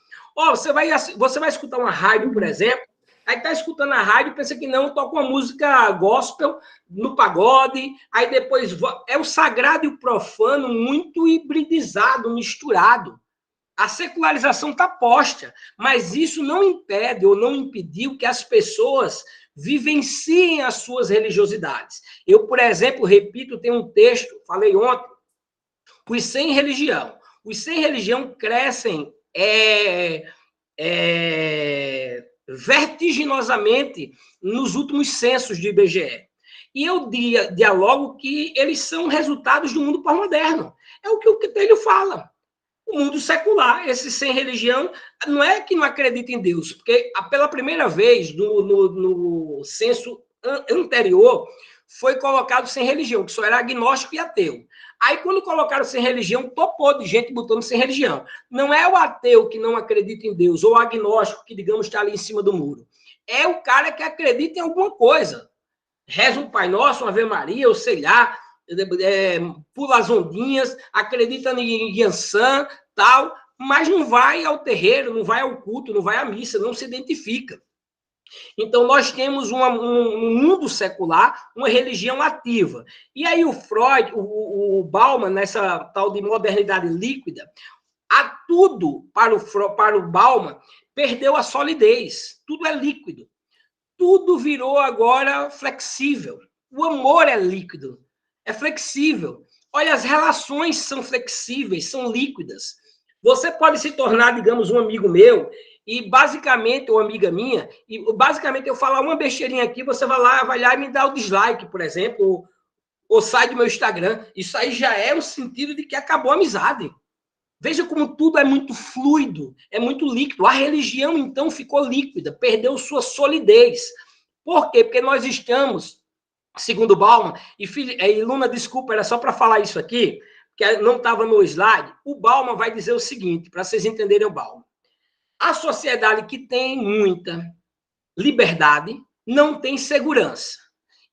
Você vai escutar uma rádio, por exemplo, aí está escutando a rádio, pensa que não, toca uma música gospel no pagode, aí depois é o sagrado e o profano muito hibridizado, misturado. A secularização está posta, mas isso não impede ou não impediu que as pessoas vivenciem as suas religiosidades. Eu, por exemplo, repito, tem um texto, falei ontem, os sem religião. Os sem religião crescem vertiginosamente nos últimos censos do IBGE. E eu dialogo que eles são resultados do mundo pós-moderno. É o que o Telho fala. O mundo secular, esse sem religião, não é que não acredita em Deus, porque pela primeira vez no censo anterior foi colocado sem religião, que só era agnóstico e ateu. Aí, quando colocaram sem religião, topou de gente botando sem religião. Não é o ateu que não acredita em Deus, ou o agnóstico que, digamos, está ali em cima do muro. É o cara que acredita em alguma coisa. Reza um Pai Nosso, uma Ave Maria, ou sei lá, pula as ondinhas, acredita em Yansan, tal, mas não vai ao terreiro, não vai ao culto, não vai à missa, não se identifica. Então, nós temos um mundo secular, uma religião ativa. E aí o Freud, o Bauman, nessa tal de modernidade líquida, tudo para o Bauman perdeu a solidez. Tudo é líquido. Tudo virou agora flexível. O amor é líquido, é flexível. Olha, as relações são flexíveis, são líquidas. Você pode se tornar, digamos, um amigo meu, e basicamente, ou amiga minha, e basicamente eu falar uma besteirinha aqui, você vai lá e me dá o dislike, por exemplo, ou sai do meu Instagram. Isso aí já é o sentido de que acabou a amizade. Veja como tudo é muito fluido, é muito líquido. A religião, então, ficou líquida, perdeu sua solidez. Por quê? Porque nós estamos, segundo Bauman, e Luna, desculpa, era só para falar isso aqui, que não estava no slide. O Bauman vai dizer o seguinte, para vocês entenderem o Bauman. A sociedade que tem muita liberdade não tem segurança.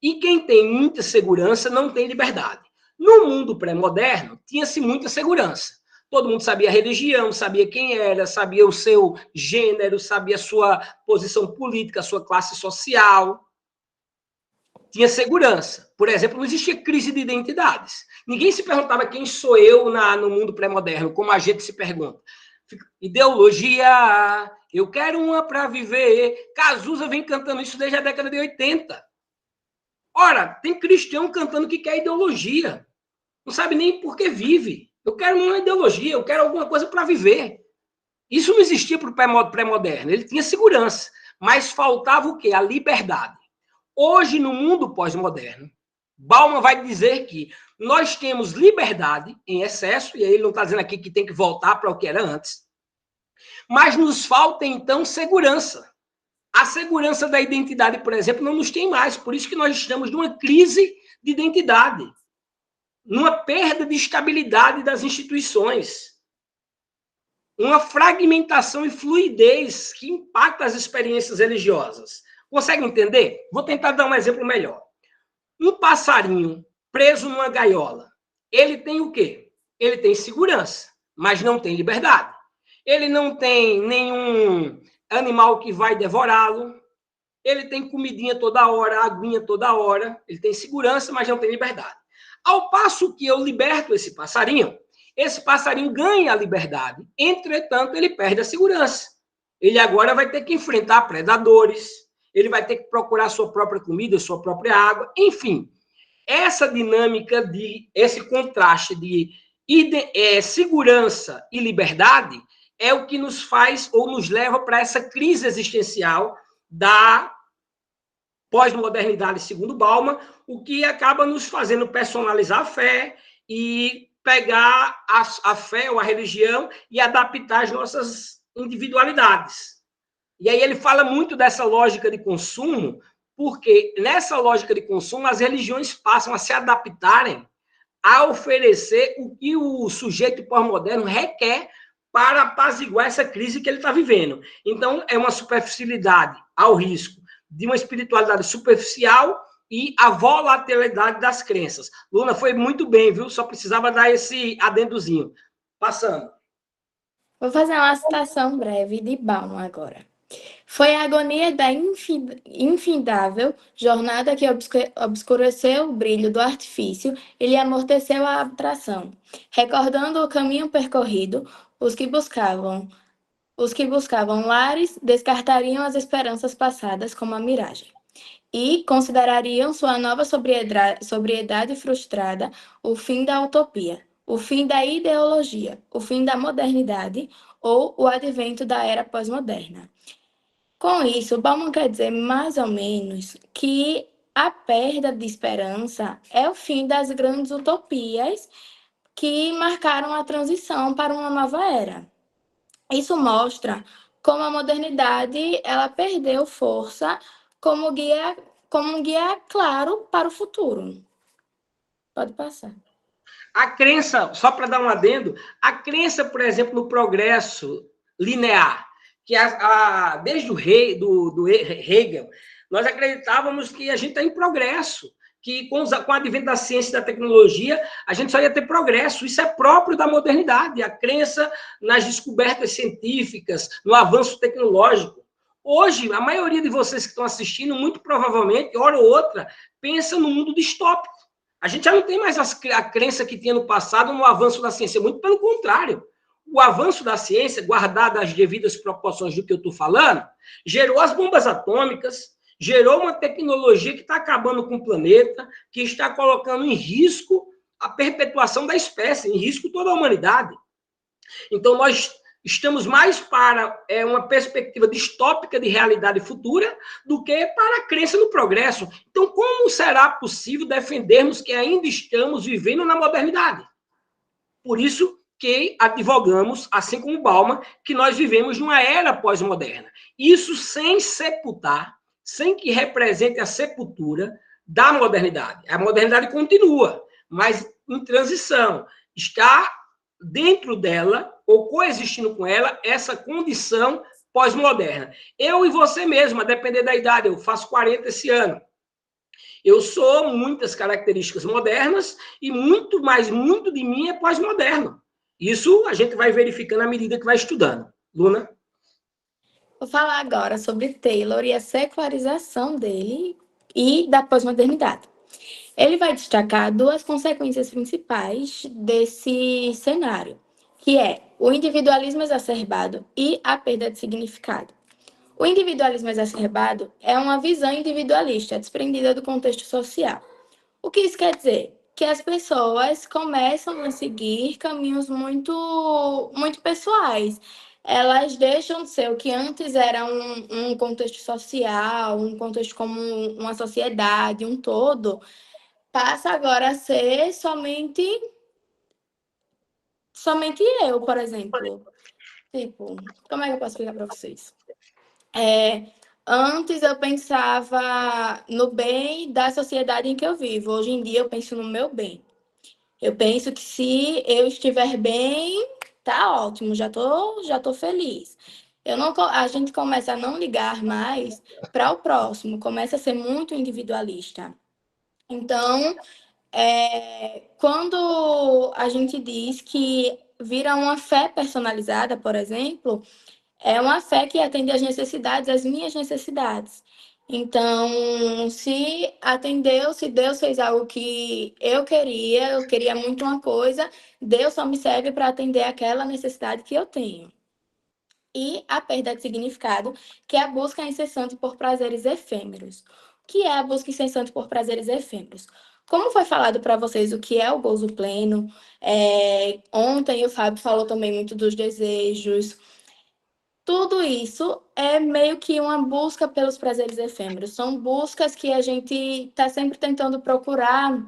E quem tem muita segurança não tem liberdade. No mundo pré-moderno, tinha-se muita segurança. Todo mundo sabia a religião, sabia quem era, sabia o seu gênero, sabia a sua posição política, a sua classe social. Tinha segurança. Por exemplo, não existia crise de identidades. Ninguém se perguntava quem sou eu no mundo pré-moderno, como a gente se pergunta. Ideologia, eu quero uma para viver. Cazuza vem cantando isso desde a década de 80. Ora, tem cristão cantando que quer ideologia. Não sabe nem por que vive. Eu quero uma ideologia, eu quero alguma coisa para viver. Isso não existia para o pré-moderno. Ele tinha segurança, mas faltava o quê? A liberdade. Hoje, no mundo pós-moderno, Bauman vai dizer que nós temos liberdade em excesso, e aí ele não está dizendo aqui que tem que voltar para o que era antes, mas nos falta, então, segurança. A segurança da identidade, por exemplo, não nos tem mais, por isso que nós estamos numa crise de identidade, numa perda de estabilidade das instituições, uma fragmentação e fluidez que impacta as experiências religiosas. Consegue entender? Vou tentar dar um exemplo melhor. Um passarinho preso numa gaiola, ele tem o quê? Ele tem segurança, mas não tem liberdade. Ele não tem nenhum animal que vai devorá-lo, ele tem comidinha toda hora, aguinha toda hora, ele tem segurança, mas não tem liberdade. Ao passo que eu liberto esse passarinho ganha a liberdade, entretanto, ele perde a segurança. Ele agora vai ter que enfrentar predadores, ele vai ter que procurar sua própria comida, sua própria água, enfim. Essa dinâmica, esse contraste de segurança e liberdade é o que nos faz ou nos leva para essa crise existencial da pós-modernidade, segundo Bauman, o que acaba nos fazendo personalizar a fé e pegar a fé ou a religião e adaptar as nossas individualidades. E aí ele fala muito dessa lógica de consumo, porque nessa lógica de consumo as religiões passam a se adaptarem a oferecer o que o sujeito pós-moderno requer para apaziguar essa crise que ele está vivendo. Então, é uma superficialidade ao risco de uma espiritualidade superficial e a volatilidade das crenças. Luna foi muito bem, viu? Só precisava dar esse adendozinho. Passando. Vou fazer uma citação breve de Bauman agora. Foi a agonia da infindável jornada que obscureceu o brilho do artifício e lhe amorteceu a atração. Recordando o caminho percorrido, os que buscavam lares descartariam as esperanças passadas como a miragem e considerariam sua nova sobriedade frustrada o fim da utopia, o fim da ideologia, o fim da modernidade ou o advento da era pós-moderna. Com isso, Bauman quer dizer mais ou menos que a perda de esperança é o fim das grandes utopias que marcaram a transição para uma nova era. Isso mostra como a modernidade ela perdeu força como um guia claro para o futuro. Pode passar. A crença, só para dar um adendo, a crença, por exemplo, no progresso linear, que desde o Hegel, nós acreditávamos que a gente está em progresso, que com o advento da ciência e da tecnologia, a gente só ia ter progresso. Isso é próprio da modernidade, a crença nas descobertas científicas, no avanço tecnológico. Hoje, a maioria de vocês que estão assistindo, muito provavelmente, hora ou outra, pensa no mundo distópico. A gente já não tem mais a crença que tinha no passado no avanço da ciência, muito pelo contrário. O avanço da ciência, guardado as devidas proporções do que eu estou falando, gerou as bombas atômicas, gerou uma tecnologia que está acabando com o planeta, que está colocando em risco a perpetuação da espécie, em risco toda a humanidade. Então, nós Estamos mais para uma perspectiva distópica de realidade futura do que para a crença no progresso. Então, como será possível defendermos que ainda estamos vivendo na modernidade? Por isso que advogamos, assim como Bauman, que nós vivemos numa era pós-moderna. Isso sem sepultar, sem que represente a sepultura da modernidade. A modernidade continua, mas em transição. Está dentro dela, ou coexistindo com ela, essa condição pós-moderna. Eu e você mesmo, a depender da idade, eu faço 40 esse ano. Eu sou muitas características modernas e muito de mim é pós-moderno. Isso a gente vai verificando à medida que vai estudando. Luna? Vou falar agora sobre Taylor e a secularização dele e da pós-modernidade. Ele vai destacar duas consequências principais desse cenário, que é o individualismo exacerbado e a perda de significado. O individualismo exacerbado é uma visão individualista, desprendida do contexto social. O que isso quer dizer? Que as pessoas começam a seguir caminhos muito pessoais. Elas deixam de ser o que antes era um contexto social, um contexto como uma sociedade, um todo, passa agora a ser somente eu, por exemplo. Tipo, como é que eu posso explicar para vocês? Antes eu pensava no bem da sociedade em que eu vivo. Hoje em dia eu penso no meu bem. Eu penso que se eu estiver bem, tá ótimo, já tô feliz. A gente começa a não ligar mais para o próximo, começa a ser muito individualista. Então, quando a gente diz que vira uma fé personalizada, por exemplo, é uma fé que atende às necessidades, às minhas necessidades. Então, se Deus fez algo que eu queria muito uma coisa, Deus só me serve para atender aquela necessidade que eu tenho. E a perda de significado, que é a busca incessante por prazeres efêmeros. O que é a busca incessante por prazeres efêmeros? Como foi falado para vocês o que é o gozo pleno? Ontem o Fábio falou também muito dos desejos. Tudo isso é meio que uma busca pelos prazeres efêmeros. São buscas que a gente está sempre tentando procurar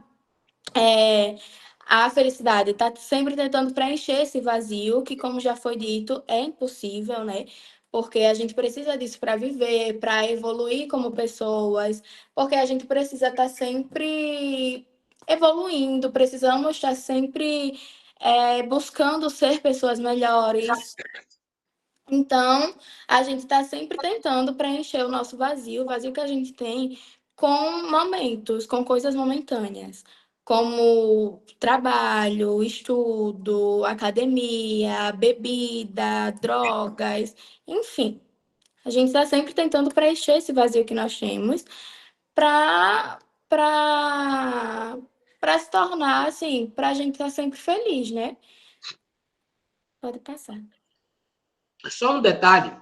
a felicidade, está sempre tentando preencher esse vazio, que, como já foi dito, é impossível, né? Porque a gente precisa disso para viver, para evoluir como pessoas, porque a gente precisa estar sempre evoluindo, precisamos estar sempre buscando ser pessoas melhores. Então, a gente está sempre tentando preencher o nosso vazio, o vazio que a gente tem, com momentos, com coisas momentâneas, como trabalho, estudo, academia, bebida, drogas, enfim. A gente está sempre tentando preencher esse vazio que nós temos para para para se tornar assim, para a gente estar sempre feliz, né? Pode passar. Só um detalhe.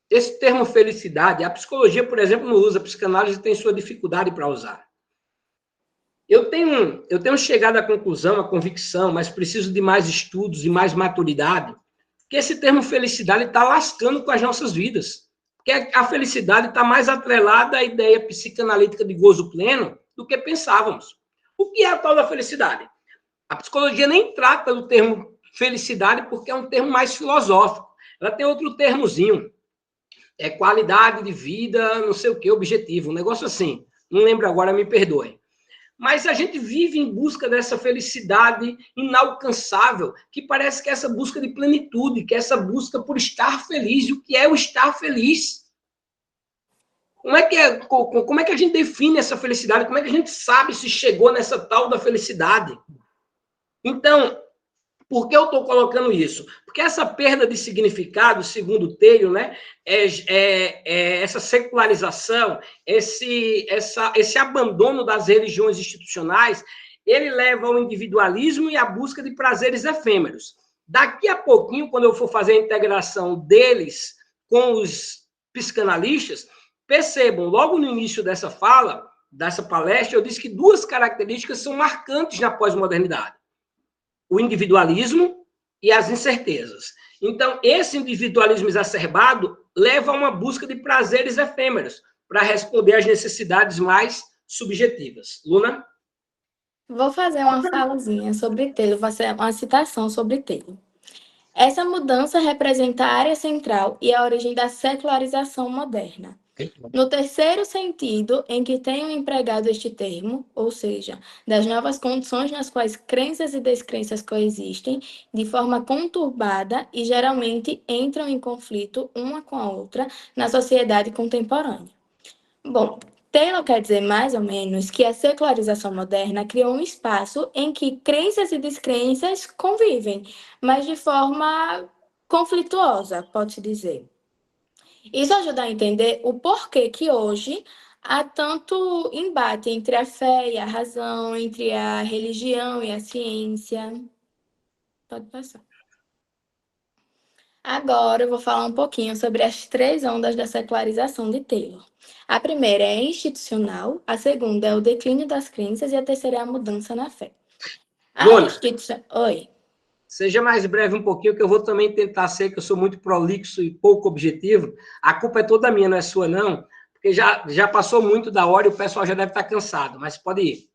Esse termo felicidade, a psicologia, por exemplo, não usa, a psicanálise tem sua dificuldade para usar. Eu tenho chegado à conclusão, à convicção, mas preciso de mais estudos e mais maturidade, que esse termo felicidade está lascando com as nossas vidas. Porque a felicidade está mais atrelada à ideia psicanalítica de gozo pleno do que pensávamos. O que é a tal da felicidade? A psicologia nem trata do termo felicidade porque é um termo mais filosófico. Ela tem outro termozinho. É qualidade de vida, não sei o que, objetivo, um negócio assim. Não lembro agora, me perdoe. Mas a gente vive em busca dessa felicidade inalcançável, que parece que é essa busca de plenitude, que é essa busca por estar feliz. E o que é o estar feliz? Como é que a gente define essa felicidade? Como é que a gente sabe se chegou nessa tal da felicidade? Então, por que eu estou colocando isso? Porque essa perda de significado, segundo o Taylor, né, essa secularização, esse abandono das religiões institucionais, ele leva ao individualismo e à busca de prazeres efêmeros. Daqui a pouquinho, quando eu for fazer a integração deles com os psicanalistas, percebam, logo no início dessa fala, dessa palestra, eu disse que duas características são marcantes na pós-modernidade: o individualismo e as incertezas. Então, esse individualismo exacerbado leva a uma busca de prazeres efêmeros para responder às necessidades mais subjetivas. Luna? Vou fazer uma falazinha sobre Taylor, vou fazer uma citação sobre Taylor. Essa mudança representa a área central e a origem da secularização moderna. No terceiro sentido, em que tenho empregado este termo, ou seja, das novas condições nas quais crenças e descrenças coexistem de forma conturbada e geralmente entram em conflito uma com a outra na sociedade contemporânea. Bom, Taylor quer dizer mais ou menos que a secularização moderna criou um espaço em que crenças e descrenças convivem, mas de forma conflituosa, pode-se dizer. Isso ajuda a entender o porquê que hoje há tanto embate entre a fé e a razão, entre a religião e a ciência. Pode passar. Agora eu vou falar um pouquinho sobre as 3 ondas da secularização de Taylor. A primeira é institucional, a segunda é o declínio das crenças e a terceira é a mudança na fé. Oi. Seja mais breve um pouquinho, que eu vou também tentar ser, que eu sou muito prolixo e pouco objetivo. A culpa é toda minha, não é sua, não, porque já passou muito da hora e o pessoal já deve estar cansado, mas pode ir.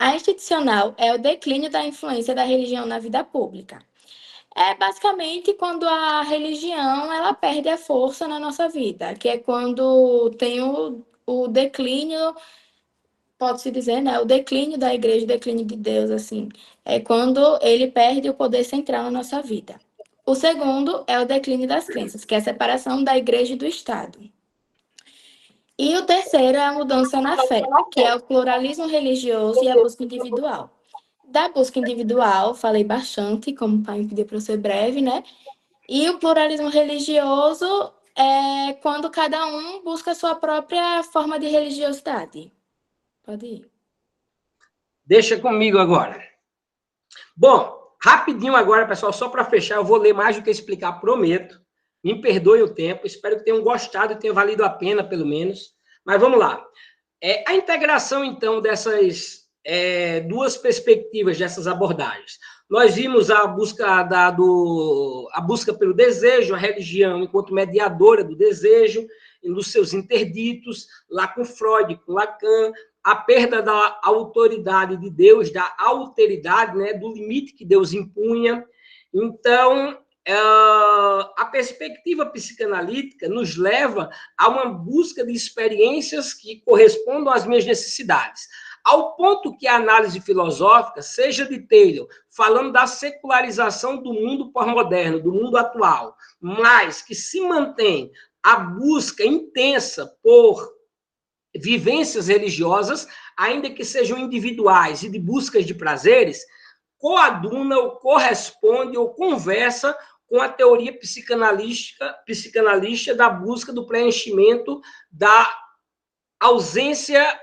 A institucional é o declínio da influência da religião na vida pública. É basicamente quando a religião ela perde a força na nossa vida, que é quando tem o declínio, pode-se dizer, né? O declínio da igreja, o declínio de Deus, assim. É quando ele perde o poder central na nossa vida. O segundo é o declínio das crenças, que é a separação da igreja e do Estado. E o terceiro é a mudança na fé, que é o pluralismo religioso e a busca individual. Da busca individual, falei bastante, como o pai me pediu para eu ser breve, né? E o pluralismo religioso é quando cada um busca a sua própria forma de religiosidade. Pode ir. Deixa comigo agora. Bom, rapidinho agora, pessoal, só para fechar, eu vou ler mais do que explicar, prometo. Me perdoe o tempo, espero que tenham gostado e tenha valido a pena, pelo menos. Mas vamos lá. A integração, então, dessas duas perspectivas, dessas abordagens. Nós vimos a busca pelo desejo, a religião enquanto mediadora do desejo, nos seus interditos, lá com Freud, com Lacan, a perda da autoridade de Deus, da alteridade, né, do limite que Deus impunha. Então, a perspectiva psicanalítica nos leva a uma busca de experiências que correspondam às minhas necessidades. Ao ponto que a análise filosófica, seja de Taylor, falando da secularização do mundo pós-moderno, do mundo atual, mas que se mantém a busca intensa por vivências religiosas, ainda que sejam individuais e de buscas de prazeres, coaduna ou corresponde ou conversa com a teoria psicanalística da busca do preenchimento da ausência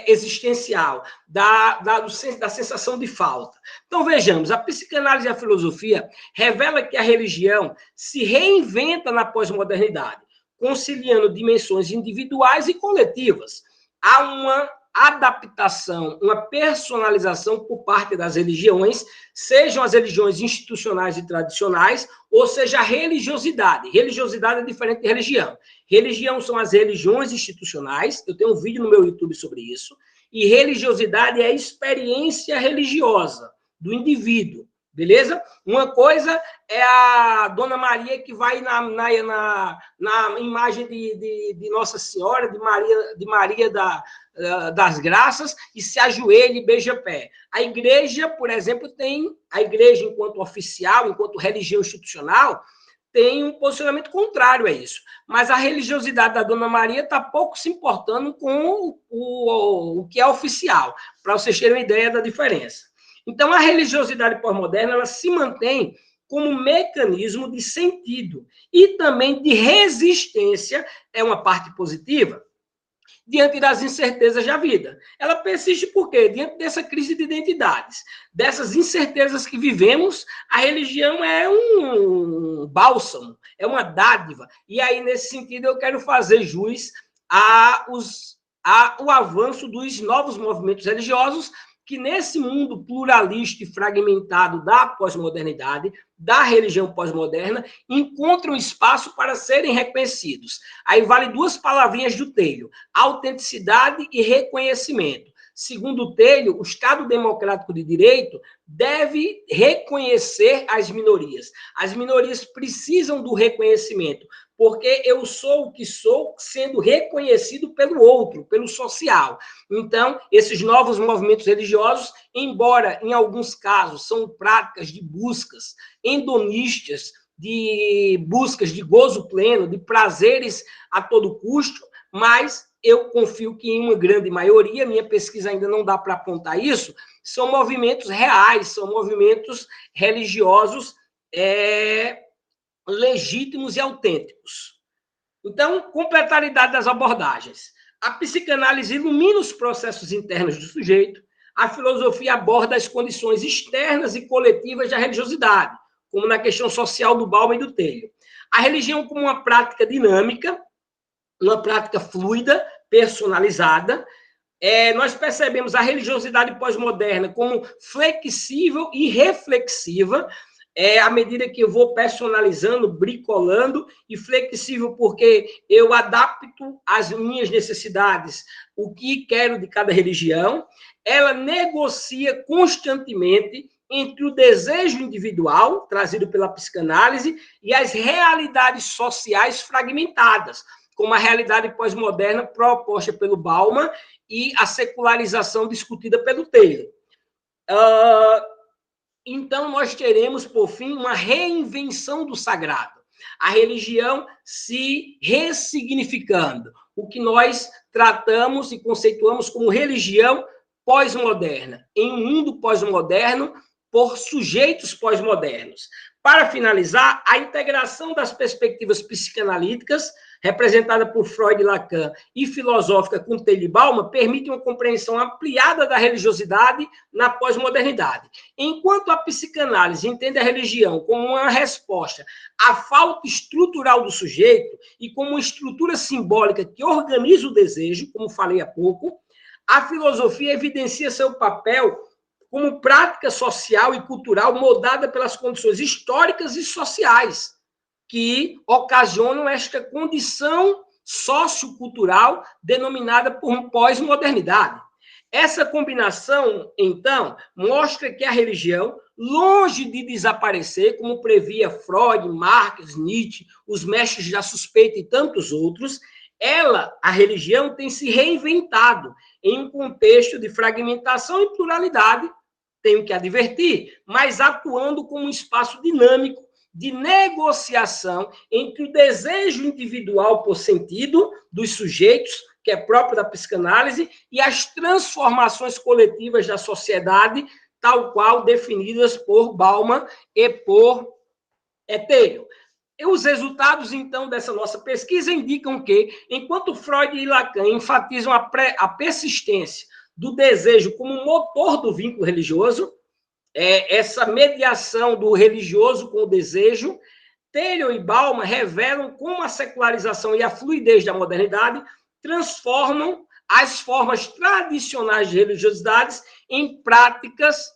existencial, da sensação de falta. Então, vejamos, a psicanálise e a filosofia revela que a religião se reinventa na pós-modernidade, conciliando dimensões individuais e coletivas. Há uma adaptação, uma personalização por parte das religiões, sejam as religiões institucionais e tradicionais, ou seja, a religiosidade. Religiosidade é diferente de religião. Religião são as religiões institucionais, eu tenho um vídeo no meu YouTube sobre isso, e religiosidade é a experiência religiosa do indivíduo, beleza? Uma coisa é a Dona Maria que vai na imagem de Nossa Senhora, de Maria das Graças, e se ajoelha e beija pé. A igreja, por exemplo, a igreja enquanto oficial, enquanto religião institucional, tem um posicionamento contrário a isso. Mas a religiosidade da Dona Maria está pouco se importando com o que é oficial, para vocês terem uma ideia da diferença. Então, a religiosidade pós-moderna ela se mantém como mecanismo de sentido e também de resistência, é uma parte positiva, diante das incertezas da vida. Ela persiste por quê? Diante dessa crise de identidades, dessas incertezas que vivemos, a religião é um bálsamo, é uma dádiva. E aí, nesse sentido, eu quero fazer jus ao avanço dos novos movimentos religiosos que nesse mundo pluralista e fragmentado da pós-modernidade, da religião pós-moderna, encontram espaço para serem reconhecidos. Aí vale duas palavrinhas do Taylor: autenticidade e reconhecimento. Segundo o Taylor, o Estado democrático de direito deve reconhecer as minorias. As minorias precisam do reconhecimento, porque eu sou o que sou sendo reconhecido pelo outro, pelo social. Então, esses novos movimentos religiosos, embora em alguns casos são práticas de buscas hedonistas, de buscas de gozo pleno, de prazeres a todo custo, mas eu confio que em uma grande maioria, minha pesquisa ainda não dá para apontar isso, são movimentos reais, são movimentos religiosos legítimos e autênticos. Então, complementaridade das abordagens. A psicanálise ilumina os processos internos do sujeito, a filosofia aborda as condições externas e coletivas da religiosidade, como na questão social do Bauman e do Taylor. A religião como uma prática dinâmica, uma prática fluida, personalizada. Nós percebemos a religiosidade pós-moderna como flexível e reflexiva, à medida que eu vou personalizando, bricolando, e flexível porque eu adapto às minhas necessidades o que quero de cada religião. Ela negocia constantemente entre o desejo individual, trazido pela psicanálise, e as realidades sociais fragmentadas, como a realidade pós-moderna proposta pelo Bauman e a secularização discutida pelo Taylor. Então, nós teremos, por fim, uma reinvenção do sagrado. A religião se ressignificando, o que nós tratamos e conceituamos como religião pós-moderna, em um mundo pós-moderno, por sujeitos pós-modernos. Para finalizar, a integração das perspectivas psicanalíticas, representada por Freud e Lacan, e filosófica com Taylor e Bauman, permite uma compreensão ampliada da religiosidade na pós-modernidade. Enquanto a psicanálise entende a religião como uma resposta à falta estrutural do sujeito e como uma estrutura simbólica que organiza o desejo, como falei há pouco, a filosofia evidencia seu papel como prática social e cultural moldada pelas condições históricas e sociais que ocasionam esta condição sociocultural denominada por pós-modernidade. Essa combinação, então, mostra que a religião, longe de desaparecer, como previa Freud, Marx, Nietzsche, os mestres da suspeita e tantos outros, a religião, tem se reinventado em um contexto de fragmentação e pluralidade, tenho que advertir, mas atuando como um espaço dinâmico de negociação entre o desejo individual por sentido dos sujeitos, que é próprio da psicanálise, e as transformações coletivas da sociedade, tal qual definidas por Bauman e por Taylor. Os resultados, então, dessa nossa pesquisa indicam que, enquanto Freud e Lacan enfatizam a persistência do desejo como motor do vínculo religioso, essa mediação do religioso com o desejo, Taylor e Bauman revelam como a secularização e a fluidez da modernidade transformam as formas tradicionais de religiosidades em práticas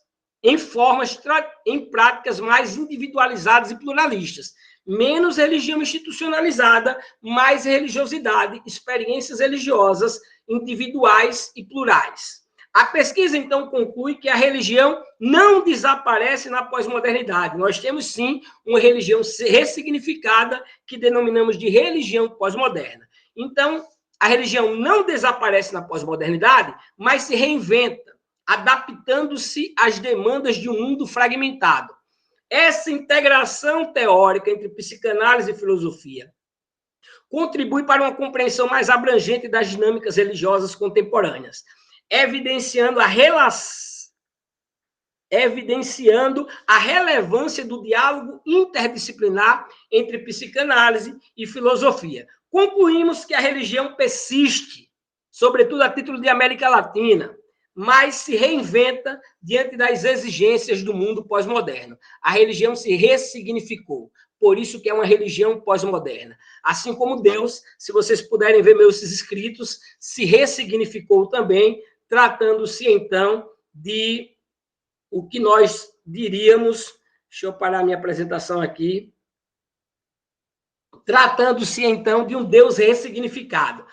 mais individualizadas e pluralistas. Menos religião institucionalizada, mais religiosidade, experiências religiosas individuais e plurais. A pesquisa, então, conclui que a religião não desaparece na pós-modernidade. Nós temos, sim, uma religião ressignificada que denominamos de religião pós-moderna. Então, a religião não desaparece na pós-modernidade, mas se reinventa, adaptando-se às demandas de um mundo fragmentado. Essa integração teórica entre psicanálise e filosofia contribui para uma compreensão mais abrangente das dinâmicas religiosas contemporâneas, evidenciando a relevância do diálogo interdisciplinar entre psicanálise e filosofia. Concluímos que a religião persiste, sobretudo a título de América Latina, mas se reinventa diante das exigências do mundo pós-moderno. A religião se ressignificou, por isso que é uma religião pós-moderna. Assim como Deus, se vocês puderem ver meus escritos, se ressignificou também, tratando-se, então, de o que nós diríamos, deixa eu parar minha apresentação aqui, tratando-se, então, de um Deus ressignificado.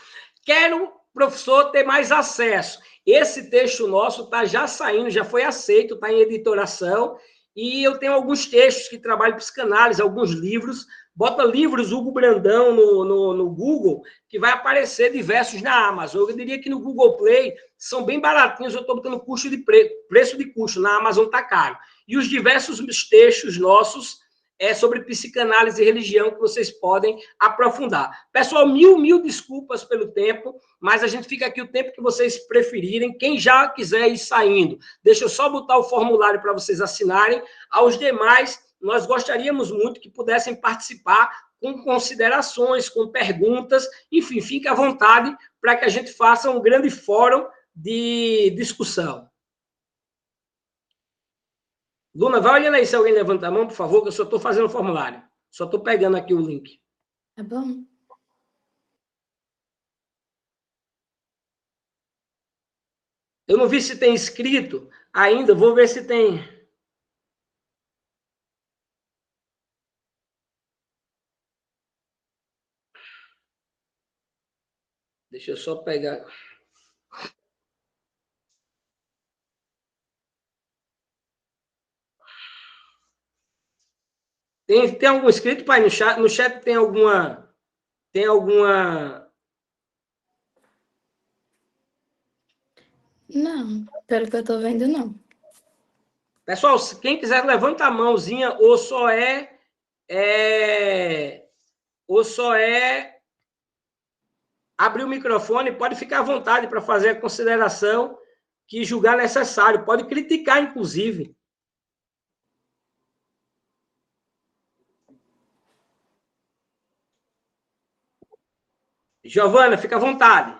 Quero, professor, ter mais acesso. Esse texto nosso está já saindo, já foi aceito, está em editoração, e eu tenho alguns textos que trabalham psicanálise, alguns livros. Bota livros Hugo Brandão no Google, que vai aparecer diversos na Amazon. Eu diria que no Google Play são bem baratinhos, eu estou botando preço de custo, na Amazon está caro. E os diversos textos nossos sobre psicanálise e religião que vocês podem aprofundar. Pessoal, mil desculpas pelo tempo, mas a gente fica aqui o tempo que vocês preferirem. Quem já quiser ir saindo, deixa eu só botar o formulário para vocês assinarem. Aos demais, nós gostaríamos muito que pudessem participar com considerações, com perguntas, enfim, fique à vontade para que a gente faça um grande fórum de discussão. Luna, vai olhando aí se alguém levanta a mão, por favor, que eu só estou fazendo o formulário. Só estou pegando aqui o link. Tá bom. Eu não vi se tem inscrito ainda, vou ver se tem. Deixa eu só pegar. Tem algum inscrito, pai, no chat? No chat tem alguma... Não, pelo que eu tô vendo, não. Pessoal, quem quiser, levanta a mãozinha, ou só abrir o microfone, pode ficar à vontade para fazer a consideração que julgar necessário. Pode criticar, inclusive. Giovana, fica à vontade.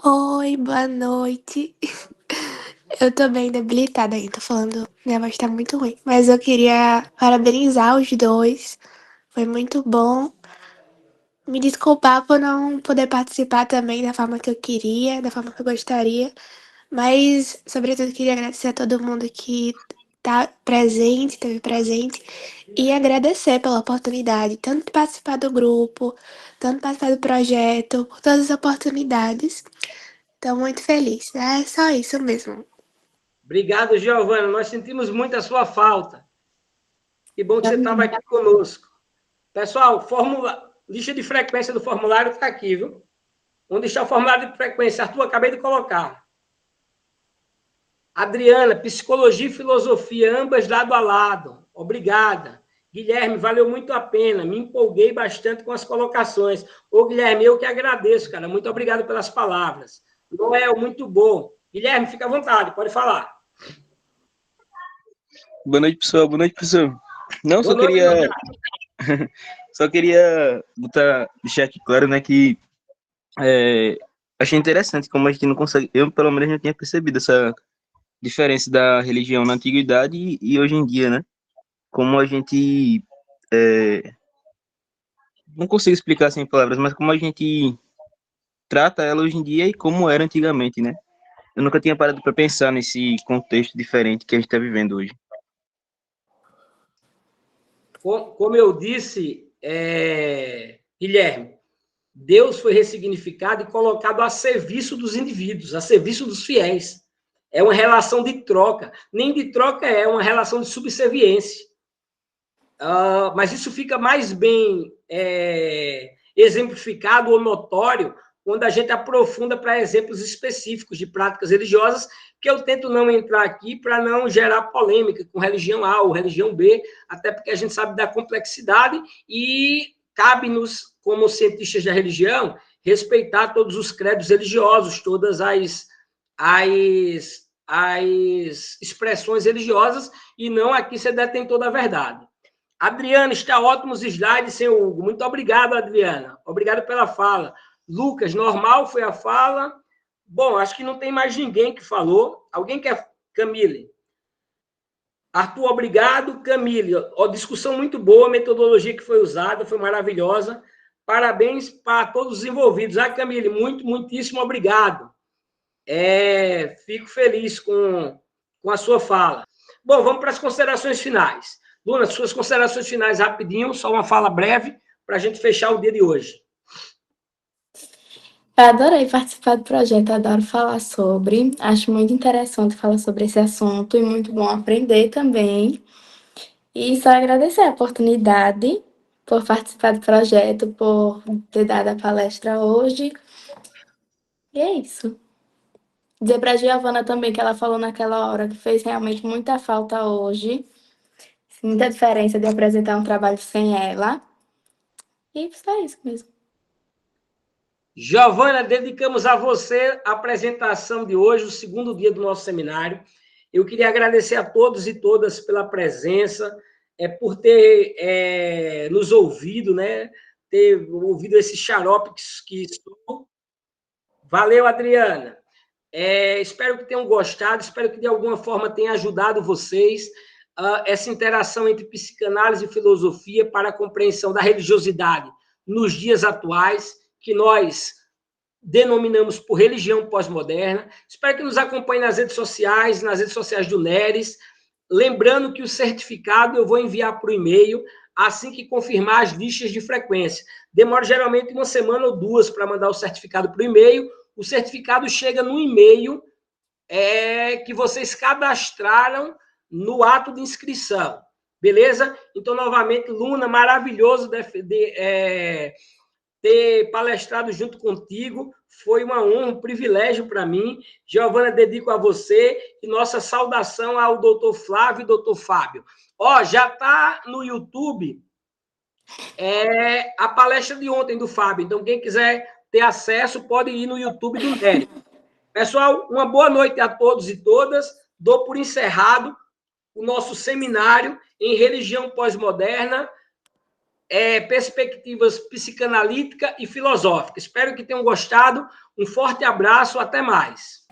Oi, boa noite. Eu tô bem debilitada ainda, tô falando, minha voz tá muito ruim. Mas eu queria parabenizar os dois, foi muito bom. Me desculpar por não poder participar também da forma que eu queria, da forma que eu gostaria. Mas, sobretudo, queria agradecer a todo mundo que tá presente, esteve presente. E agradecer pela oportunidade, tanto de participar do grupo, tanto de participar do projeto, por todas as oportunidades. Tô muito feliz. É só isso mesmo. Obrigado, Giovana. Nós sentimos muito a sua falta. Que bom que você estava aqui conosco. Pessoal, lista de frequência do formulário está aqui, viu? Onde está o formulário de frequência? Arthur, acabei de colocar. Adriana, psicologia e filosofia, ambas lado a lado. Obrigada. Guilherme, valeu muito a pena. Me empolguei bastante com as colocações. Ô, Guilherme, eu que agradeço, cara. Muito obrigado pelas palavras. Noel, muito bom. Guilherme, fica à vontade, pode falar. Boa noite, pessoal. Boa noite, professor. Não, Boa noite, só queria deixar aqui claro, né, que achei interessante como a gente não consegue, eu pelo menos não tinha percebido essa diferença da religião na antiguidade e hoje em dia, né? Como a gente não consigo explicar sem palavras, mas como a gente trata ela hoje em dia e como era antigamente, né? Eu nunca tinha parado para pensar nesse contexto diferente que a gente está vivendo hoje. Como eu disse, Guilherme, Deus foi ressignificado e colocado a serviço dos indivíduos, a serviço dos fiéis. É uma relação de troca. Nem de troca é uma relação de subserviência. Mas isso fica mais bem exemplificado ou notório quando a gente aprofunda para exemplos específicos de práticas religiosas, que eu tento não entrar aqui para não gerar polêmica com religião A ou religião B, até porque a gente sabe da complexidade e cabe-nos, como cientistas da religião, respeitar todos os credos religiosos, todas as expressões religiosas, e não aqui ser detentor da verdade. Adriana, está ótimos slides, senhor Hugo. Muito obrigado, Adriana. Obrigado pela fala. Lucas, normal foi a fala. Bom, acho que não tem mais ninguém que falou. Alguém quer? Camille. Arthur, obrigado. Camille, discussão muito boa, a metodologia que foi usada foi maravilhosa. Parabéns para todos os envolvidos. Camille, muitíssimo obrigado. Fico feliz com a sua fala. Bom, vamos para as considerações finais. Luna, suas considerações finais rapidinho, só uma fala breve para a gente fechar o dia de hoje. Eu adorei participar do projeto, adoro falar sobre. Acho muito interessante falar sobre esse assunto e muito bom aprender também. E só agradecer a oportunidade por participar do projeto, por ter dado a palestra hoje. E é isso. Dizer para a Giovana também que ela falou naquela hora que fez realmente muita falta hoje. Muita diferença de apresentar um trabalho sem ela. E só isso mesmo. Giovana, dedicamos a você a apresentação de hoje, o segundo dia do nosso seminário. Eu queria agradecer a todos e todas pela presença, por ter nos ouvido, né? Ter ouvido esse xarope que estou. Valeu, Adriana. Espero que tenham gostado, espero que de alguma forma tenha ajudado vocês essa interação entre psicanálise e filosofia para a compreensão da religiosidade nos dias atuais, que nós denominamos por religião pós-moderna. Espero que nos acompanhe nas redes sociais do NERES. Lembrando que o certificado eu vou enviar por e-mail assim que confirmar as listas de frequência. Demora geralmente 1 semana ou 2 para mandar o certificado por e-mail. O certificado chega no e-mail que vocês cadastraram no ato de inscrição. Beleza? Então, novamente, Luna, maravilhoso ter palestrado junto contigo. Foi uma honra, um privilégio para mim. Giovana, dedico a você e nossa saudação ao doutor Flávio e doutor Fábio. Já está no YouTube a palestra de ontem do Fábio. Então, quem quiser ter acesso, pode ir no YouTube do NERES. Pessoal, uma boa noite a todos e todas. Dou por encerrado o nosso seminário em religião pós-moderna, perspectivas psicanalítica e filosófica. Espero que tenham gostado. Um forte abraço, até mais.